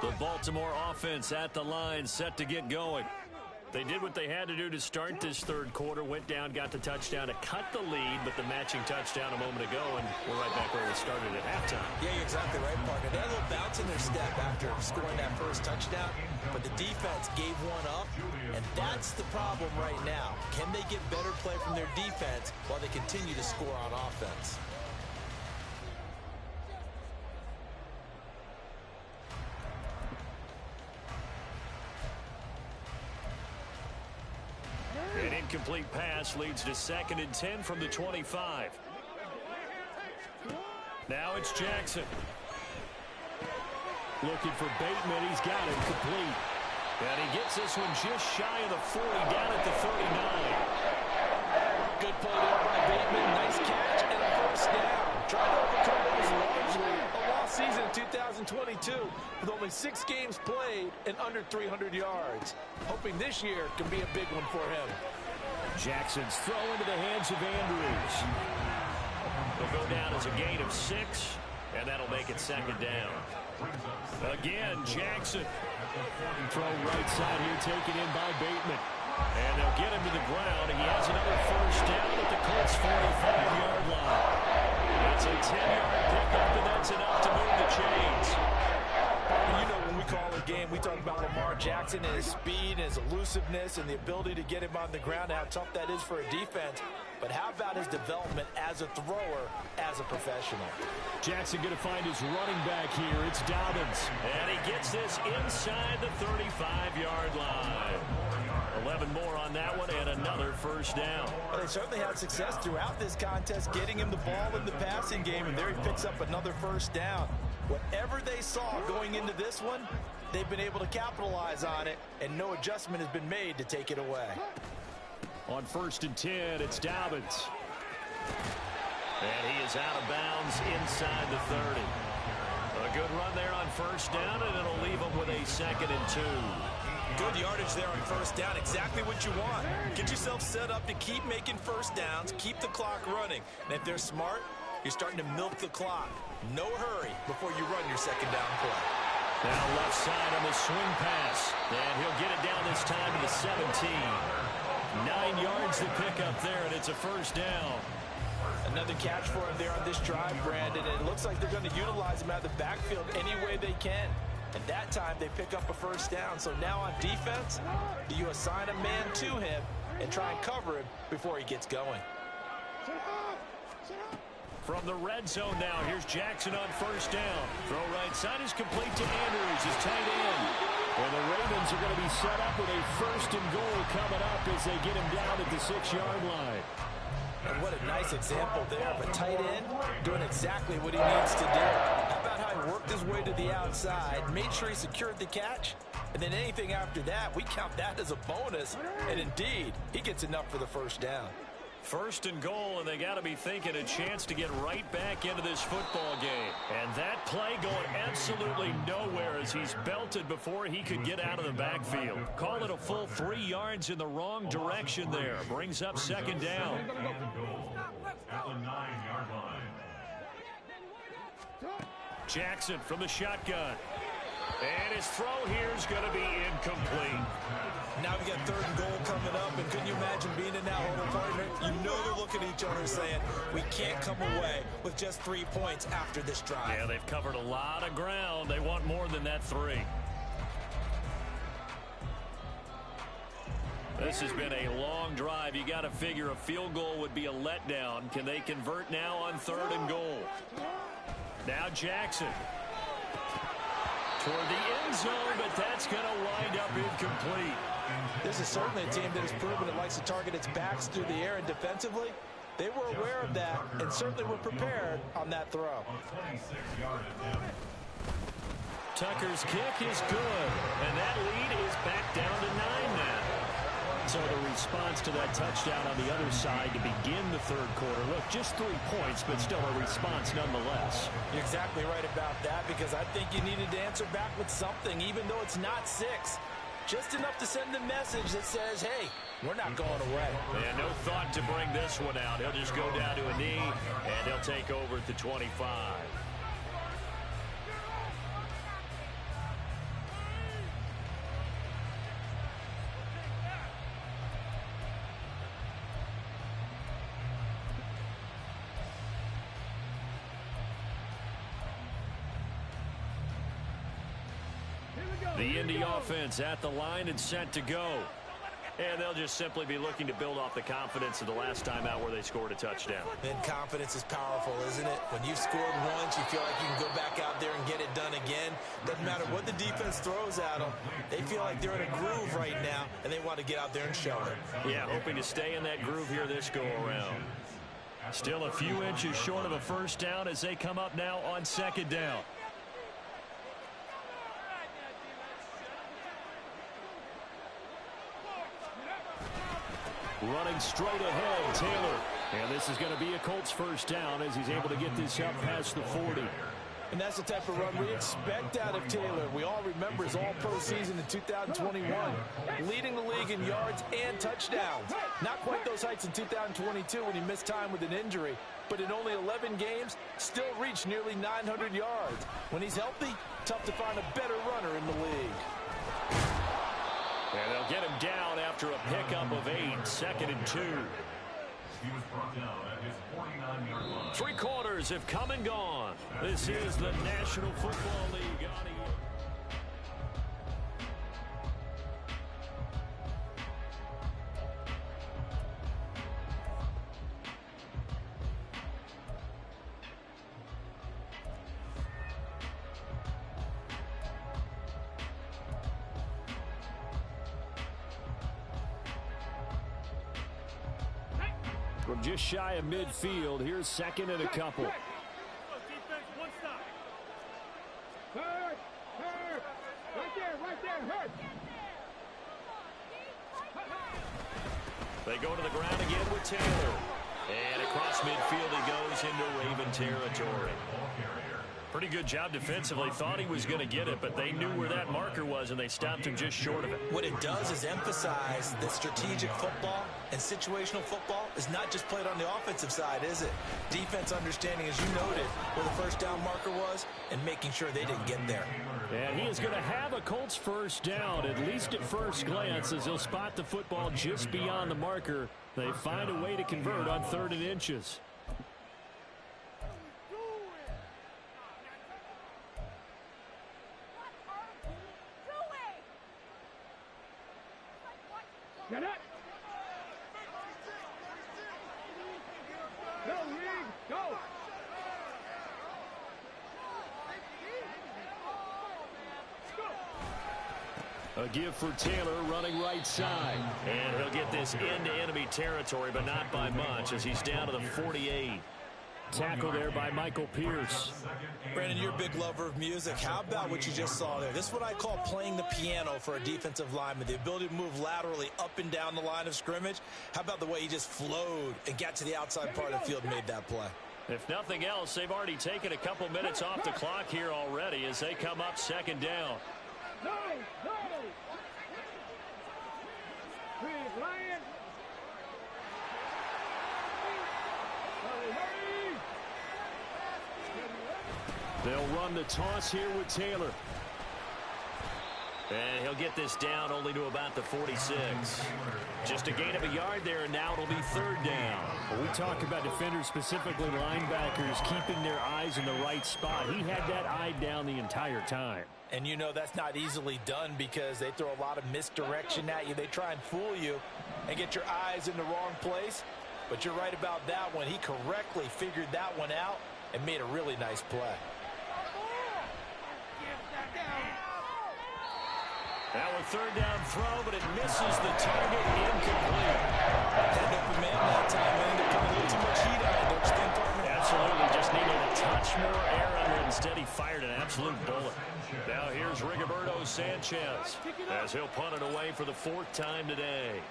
The Baltimore offense at the line, set to get going. They did what they had to do to start this 3rd quarter, went down, got the touchdown to cut the lead, but the matching touchdown a moment ago, and we're right back where we started at halftime. Yeah, you're exactly right, Parker. They had a little bounce in their step after scoring that 1st touchdown, but the defense gave one up, and that's the problem right now. Can they get better play from their defense while they continue to score on offense? incomplete pass leads to 2nd and 10 from the 25. Now it's Jackson. Looking for Bateman. He's got it complete. And he gets this one just shy of the 40, down at the 39. Good play there by Bateman. Nice catch and a first down. Trying to overcome what was largely a lost season in 2022 with only 6 games played and under 300 yards. Hoping this year can be a big one for him. Jackson's throw into the hands of Andrews. He'll go down as a gain of 6, and that'll make it 2nd down. Again, Jackson. Throw right side here, taken in by Bateman. And they'll get him to the ground. He has another first down at the Colts' 45-yard line. It's a 10-yard pickup, and that's enough to move the chains. You know, when we call a game, we talk about Lamar Jackson and his speed and his elusiveness and the ability to get him on the ground, how tough that is for a defense. But how about his development as a thrower, as a professional? Jackson going to find his running back here. It's Dobbins. And he gets this inside the 35-yard line. 11 more on that one and another first down. Well, they certainly had success throughout this contest getting him the ball in the passing game, and there he picks up another first down. Whatever they saw going into this one, they've been able to capitalize on it, and no adjustment has been made to take it away. On 1st and 10, it's Dobbins. And he is out of bounds inside the 30. A good run there on first down, and it'll leave him with a 2nd and 2. Good yardage there on first down. Exactly what you want. Get yourself set up to keep making first downs, keep the clock running. And if they're smart, you're starting to milk the clock. No hurry before you run your 2nd down play. Now left side on the swing pass. And he'll get it down this time to the 17. 9 yards to pick up there, and it's a first down. Another catch for him there on this drive, Brandon. And it looks like they're going to utilize him out of the backfield any way they can. And that time they pick up a first down. So now on defense, do you assign a man to him and try and cover him before he gets going? From the red zone now, here's Jackson on first down. Throw right side is complete to Andrews, his tight end. And the Ravens are going to be set up with a 1st and goal coming up as they get him down at the 6-yard line. And what a nice example there of a tight end doing exactly what he needs to do. How about how he worked his way to the outside, made sure he secured the catch, and then anything after that, we count that as a bonus. And indeed, he gets enough for the first down. 1st and goal, and they got to be thinking a chance to get right back into this football game. And that play going absolutely nowhere as he's belted before he could get out of the backfield. Call it a full 3 yards in the wrong direction there. Brings up 2nd down. At the 9-yard line. Jackson from the shotgun. And his throw here is going to be incomplete. Now we got 3rd and goal coming up, and couldn't you imagine being in that huddle, partner? You know they're looking at each other saying, we can't come away with just 3 points after this drive. Yeah, they've covered a lot of ground. They want more than that 3. This has been a long drive. You got to figure a field goal would be a letdown. Can they convert now on 3rd and goal? Now Jackson. Toward the end zone, but that's going to wind up incomplete. This is certainly a team that has proven it likes to target its backs through the air, and defensively, they were aware of that and certainly were prepared on that throw. Tucker's kick is good, and that lead is back down to 9 now. So the response to that touchdown on the other side to begin the 3rd quarter. Look, just 3 points, but still a response nonetheless. You're exactly right about that, because I think you needed to answer back with something, even though it's not 6. Just enough to send a message that says, hey, we're not going away. And no thought to bring this one out. He'll just go down to a knee, and he'll take over at the 25. The Indy offense at the line and set to go. And they'll just simply be looking to build off the confidence of the last time out where they scored a touchdown. And confidence is powerful, isn't it? When you've scored once, you feel like you can go back out there and get it done again. Doesn't matter what the defense throws at them. They feel like they're in a groove right now, and they want to get out there and show it. Yeah, hoping to stay in that groove here this go-around. Still a few inches short of a first down as they come up now on second down. Running straight ahead, Taylor. And this is going to be a Colts first down as he's able to get this up past the 40. And that's the type of run we expect out of Taylor. We all remember his all-pro season in 2021, leading the league in yards and touchdowns. Not quite those heights in 2022 when he missed time with an injury, but in only 11 games, still reached nearly 900 yards. When he's healthy, tough to find a better runner in the league. And they'll get him down after a pickup of 8, 2nd and 2. He was brought down at his 49-yard line. 3 quarters have come and gone. This is the National Football League. From just shy of midfield, here's 2nd and a couple. Defense, one stop. Hurt. Right there, hurt. They go to the ground again with Taylor. And across midfield he goes into Raven territory. Pretty good job defensively. Thought he was going to get it, but they knew where that marker was, and they stopped him just short of it. What it does is emphasize that strategic football and situational football is not just played on the offensive side, is it? Defense understanding, as you noted, where the first down marker was and making sure they didn't get there. And he is going to have a Colts first down, at least at first glance, as he'll spot the football just beyond the marker. They find a way to convert on 3rd and inches. Get it. Go, Reed, go. A give for Taylor running right side. And he'll get this into enemy territory, but not by much as he's down to the 48. Tackle there by Michael Pierce. Brandon, you're a big lover of music. How about what you just saw there? This is what I call playing the piano for a defensive lineman. The ability to move laterally up and down the line of scrimmage. How about the way he just flowed and got to the outside part of the field and made that play? If nothing else, they've already taken a couple minutes off the clock here already as they come up 2nd down. No. Reed, Lion. Hurry. They'll run the toss here with Taylor. And he'll get this down only to about the 46. Just a gain of a yard there, and now it'll be 3rd down. Well, we talk about defenders, specifically linebackers, keeping their eyes in the right spot. He had that eye down the entire time. And you know that's not easily done because they throw a lot of misdirection at you. They try and fool you and get your eyes in the wrong place. But you're right about that one. He correctly figured that one out and made a really nice play. Now a 3rd down throw, but it misses the target, incomplete. Had an open man that time, man. They're putting a little too much heat on it. Don't you think, partner? Absolutely, just needed a touch more air under it. Instead, he fired an absolute bullet. Now here's Rigoberto Sanchez as he'll punt it away for the 4th time today.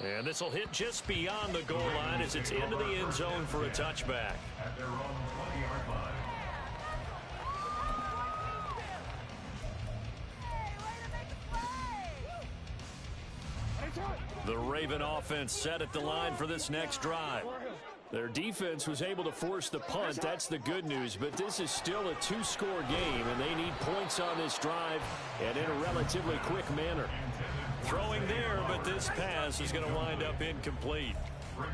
And this will hit just beyond the goal line as it's into the end zone for a touchback. At their own 20-yard line. The Raven offense set at the line for this next drive. Their defense was able to force the punt. That's the good news. But this is still a 2-score game, and they need points on this drive and in a relatively quick manner. Throwing there, but this pass is going to wind up incomplete.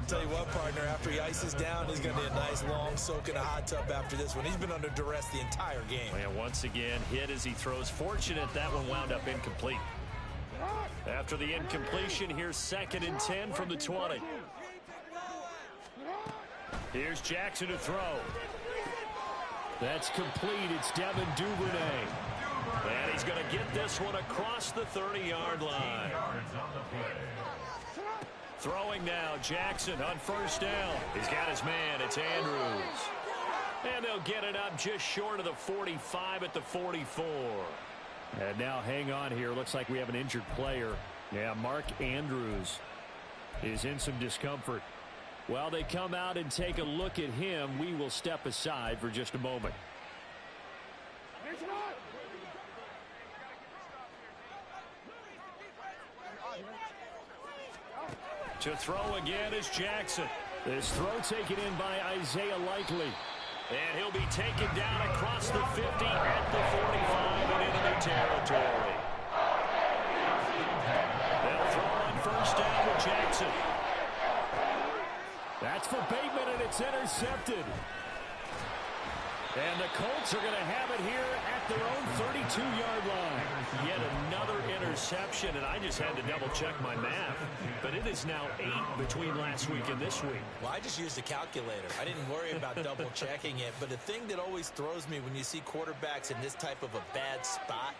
Tell you what, partner, after he ices down, he's going to need a nice long soak in a hot tub after this one. He's been under duress the entire game. And once again, hit as he throws. Fortunate that one wound up incomplete. After the incompletion, here's 2nd and 10 from the 20. Here's Jackson to throw. That's complete. It's Devin Duvernay. And he's going to get this one across the 30-yard line. Throwing now, Jackson on 1st down. He's got his man. It's Andrews. And they'll get it up just short of the 45 at the 44. And now hang on here. Looks like we have an injured player. Yeah, Mark Andrews is in some discomfort. While they come out and take a look at him, we will step aside for just a moment. To throw again is Jackson. This throw taken in by Isaiah Likely. And he'll be taken down across the 50 at the 45 and into their territory. They'll throw on 1st down with Jackson. That's for Bateman, and it's intercepted. And the Colts are going to have it here at their own 32-yard line. Yet another interception, and I just had to double-check my math. But it is now 8 between last week and this week. Well, I just used a calculator. I didn't worry about double-checking it. But the thing that always throws me when you see quarterbacks in this type of a bad spot,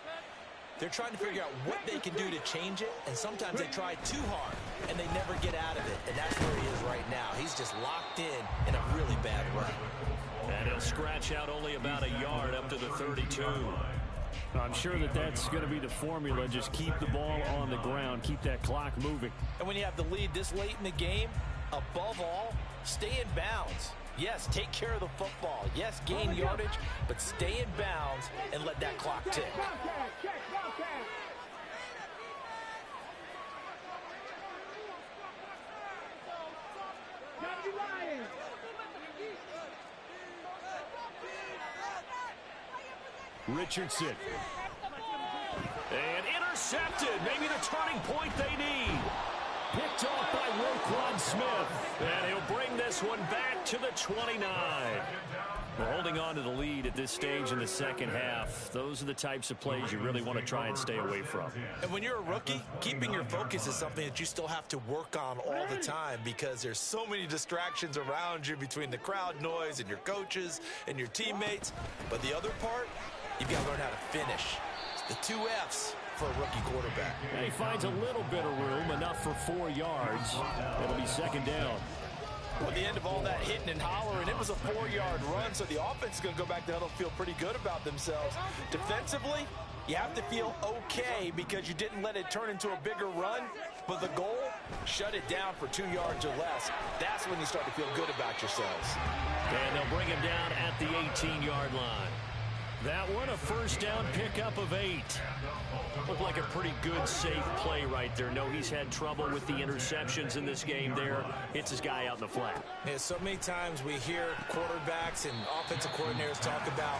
they're trying to figure out what they can do to change it, and sometimes they try too hard, and they never get out of it. And that's where he is right now. He's just locked in a really bad run. And he'll scratch out only about a yard up to the 32. I'm sure that's going to be the formula. Just keep the ball on the ground. Keep that clock moving. And when you have the lead this late in the game, above all, stay in bounds. Yes, take care of the football. Yes, gain yardage, but stay in bounds and let that clock tick. Richardson. And intercepted. Maybe the turning point they need. Picked off by Roquan Smith. And he'll bring this one back to the 29. We're holding on to the lead at this stage in the second half. Those are the types of plays you really want to try and stay away from. And when you're a rookie, keeping your focus is something that you still have to work on all the time because there's so many distractions around you between the crowd noise and your coaches and your teammates. But the other part, you've got to learn how to finish. It's the 2 F's for a rookie quarterback. And he finds a little bit of room, enough for 4 yards. It'll be 2nd down. Well, at the end of all that hitting and hollering, it was a 4-yard run, so the offense is going to go back to huddle, feel pretty good about themselves. Defensively, you have to feel okay because you didn't let it turn into a bigger run, but the goal, shut it down for 2 yards or less. That's when you start to feel good about yourselves. And they'll bring him down at the 18-yard line. That one, a 1st down pickup of 8. Looked like a pretty good, safe play right there. No, he's had trouble with the interceptions in this game there. Hits his guy out in the flat. Yeah, so many times we hear quarterbacks and offensive coordinators talk about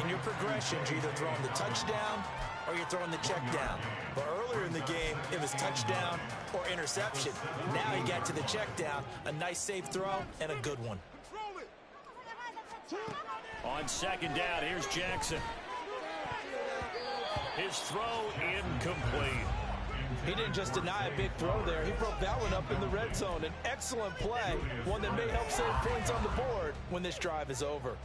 in your progressions, you're either throwing the touchdown or you're throwing the check down. But earlier in the game, it was touchdown or interception. Now he got to the check down, a nice safe throw and a good one. On 2nd down, here's Jackson. His throw incomplete. He didn't just deny a big throw there. He broke that one up in the red zone. An excellent play, one that may help save points on the board when this drive is over.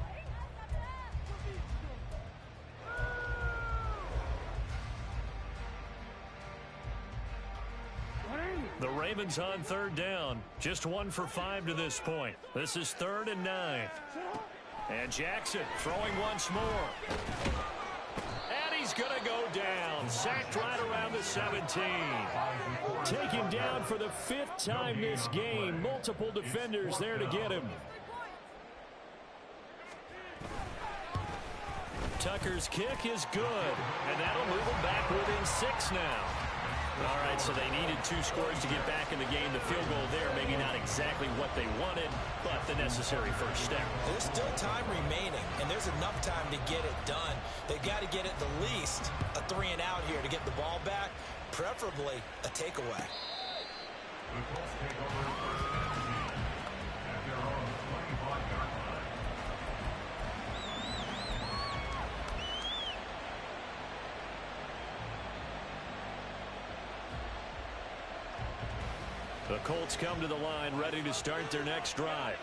The Ravens on 3rd down. Just 1 for 5 to this point. This is 3rd and 9. And Jackson throwing once more. And he's going to go down. Sacked right around the 17. Taken down for the 5th time this game. Multiple defenders there to get him. Tucker's kick is good. And that'll move them back within 6 now. All right, so they needed 2 scores to get back in the game. The field goal there, maybe not exactly what they wanted, but the necessary first step. There's still time remaining, and there's enough time to get it done. They've got to get at the least a 3 and out here to get the ball back, preferably a takeaway. The Colts come to the line ready to start their next drive.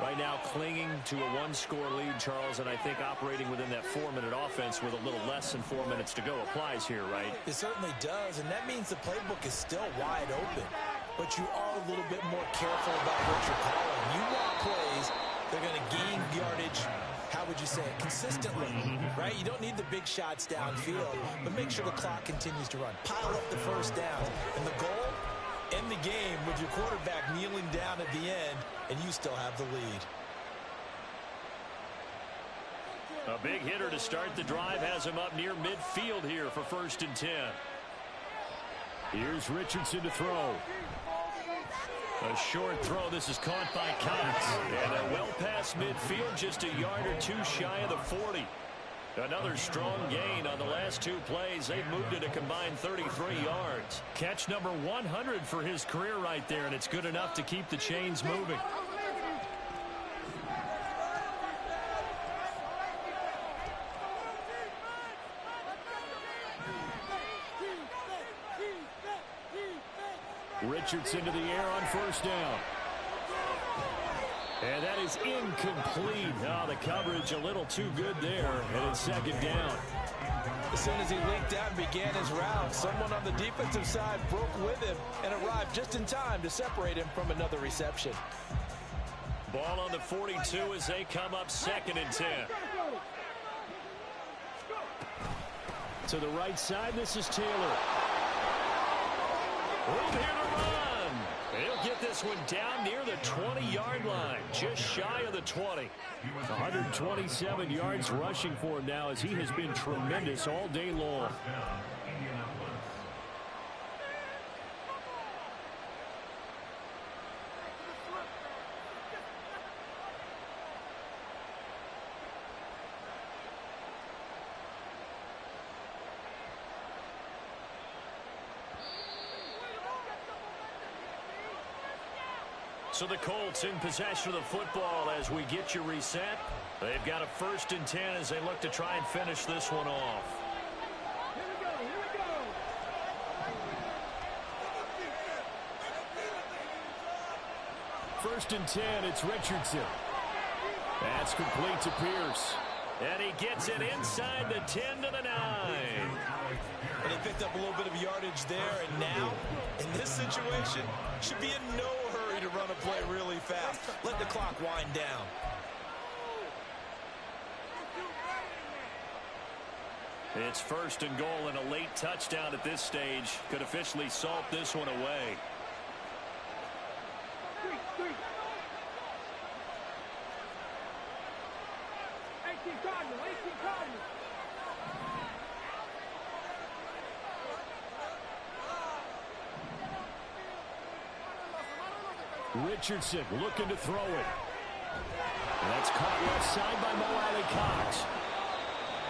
Right now clinging to a one-score lead, Charles, and I think operating within that 4-minute offense with a little less than 4 minutes to go applies here, right? It certainly does, and that means the playbook is still wide open. But you are a little bit more careful about what you're calling. You want plays, they're going to gain yardage, how would you say it, consistently, right? You don't need the big shots downfield, but make sure the clock continues to run. Pile up the first downs, and the goal? End the game with your quarterback kneeling down at the end, and you still have the lead. A big hitter to start the drive has him up near midfield here for 1st and 10. Here's Richardson to throw. A short throw. This is caught by Cox. And they're well past midfield, just a yard or two shy of the 40. Another strong gain on the last 2 plays. They've moved it a combined 33 yards. Catch number 100 for his career right there, and it's good enough to keep the chains moving. Richardson to the air on 1st down. And that is incomplete. Oh, the coverage a little too good there, and it's 2nd down. As soon as he linked out and began his route, someone on the defensive side broke with him and arrived just in time to separate him from another reception. Ball on the 42 as they come up 2nd and 10. To the right side, this is Taylor. Room here to run. He'll get this one down near the 20-yard line, just shy of the 20. 127 yards rushing for him now, as he has been tremendous all day long. So the Colts in possession of the football as we get you reset. They've got a 1st and 10 as they look to try and finish this one off. Here we go, here we go. 1st and 10, it's Richardson. That's complete to Pierce. And he gets it inside the 10 to the 9. And he picked up a little bit of yardage there, and now, in this situation, should be in no hurry to run a play really fast. Let the clock wind down. It's 1st and goal, and a late touchdown at this stage could officially salt this one away. 18 Cardinal, 18 Cardinal. Richardson looking to throw it. That's caught left side by Mo Alley Cox.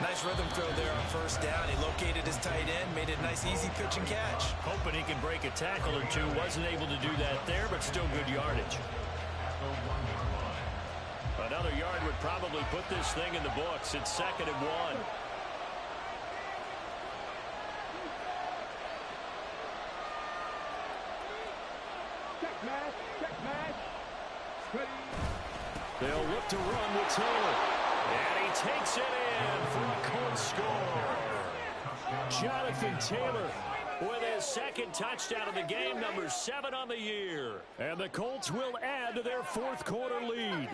Nice rhythm throw there on 1st down. He located his tight end, made it a nice easy pitch and catch. Hoping he can break a tackle or two. Wasn't able to do that there, but still good yardage. Another yard would probably put this thing in the books. It's 2nd and 1. Check match, check match. Ready. They'll look to run with Taylor. And he takes it in for a Colts score. Jonathan Taylor With his 2nd touchdown of the game, number 7 on the year. And the Colts will add to their 4th quarter lead.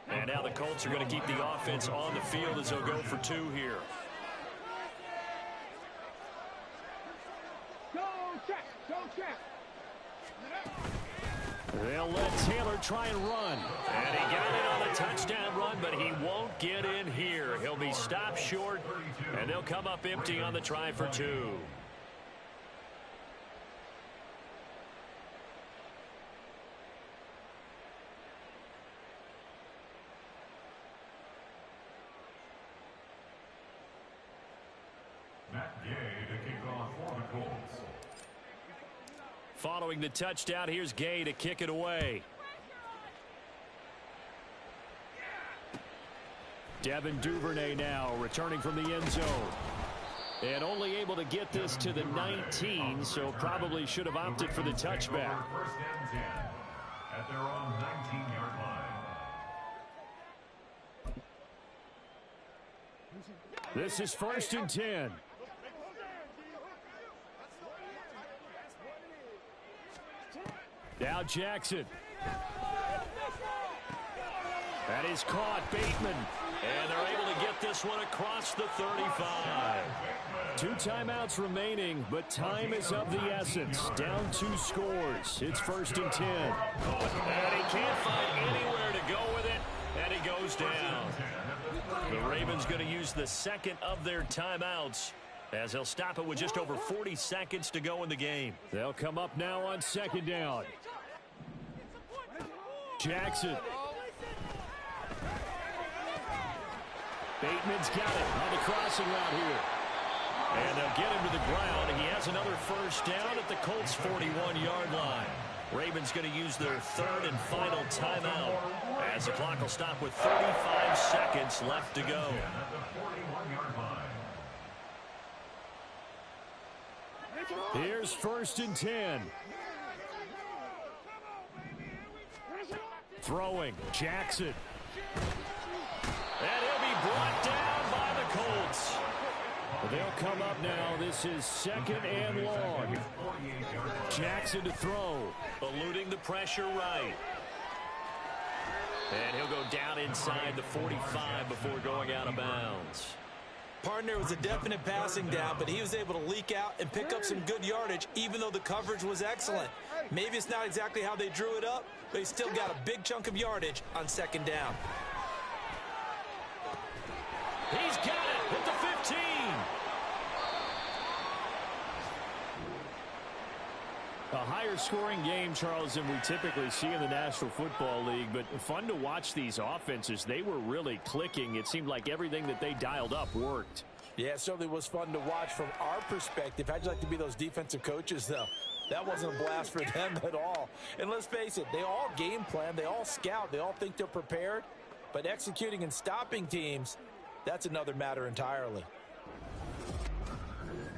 And now the Colts are going to keep the offense on the field as they'll go for 2 here. Go check, go check. They'll let Taylor try and run. And he got it on a touchdown run, but he won't get in here. He'll be stopped short, and they'll come up empty on the try for 2. Matt Gay to kick off for the Colts. Following the touchdown, here's Gay to kick it away. Devin Duvernay now returning from the end zone. And only able to get this to the 19, so probably should have opted for the touchback. First and 10 at their own 19-yard line. This is 1st and 10. Now Jackson. That is caught. Bateman. And they're able to get this one across the 35. 2 timeouts remaining, but time is of the essence. Down 2 scores. It's 1st and 10. And he can't find anywhere to go with it, and he goes down. The Ravens going to use the second of their timeouts, as they'll stop it with just over 40 seconds to go in the game. They'll come up now on 2nd down. Jackson. Bateman's got it on the crossing route here. And they'll get him to the ground. He has another first down at the Colts' 41-yard line. Ravens going to use their 3rd and final timeout, as the clock will stop with 35 seconds left to go. Here's 1st and 10. Throwing. Jackson. And he'll be brought down by the Colts. They'll come up now. This is 2nd and long. Jackson to throw. Eluding the pressure right. And he'll go down inside the 45 before going out of bounds. Partner was a definite passing down, but he was able to leak out and pick up some good yardage, even though the coverage was excellent. Maybe it's not exactly how they drew it up, but he still got a big chunk of yardage on 2nd down. He's got it with the 15. A higher scoring game, Charles, than we typically see in the National Football League, but fun to watch these offenses. They were really clicking. It seemed like everything that they dialed up worked. Yeah, it certainly was fun to watch from our perspective. How'd you like to be those defensive coaches, though? That wasn't a blast for them at all. And let's face it, they all game plan, they all scout, they all think they're prepared, but executing and stopping teams, that's another matter entirely.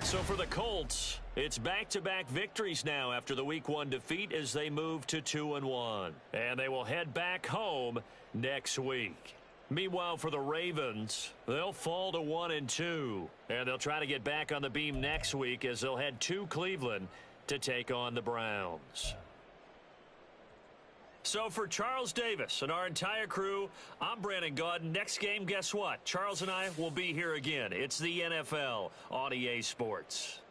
So for the Colts, it's back-to-back victories now after the Week 1 defeat as they move to 2-1. And they will head back home next week. Meanwhile, for the Ravens, they'll fall to 1-2. And they'll try to get back on the beam next week as they'll head to Cleveland to take on the Browns. So for Charles Davis and our entire crew, I'm Brandon Gaudin. Next game, guess what? Charles and I will be here again. It's the NFL on EA Sports.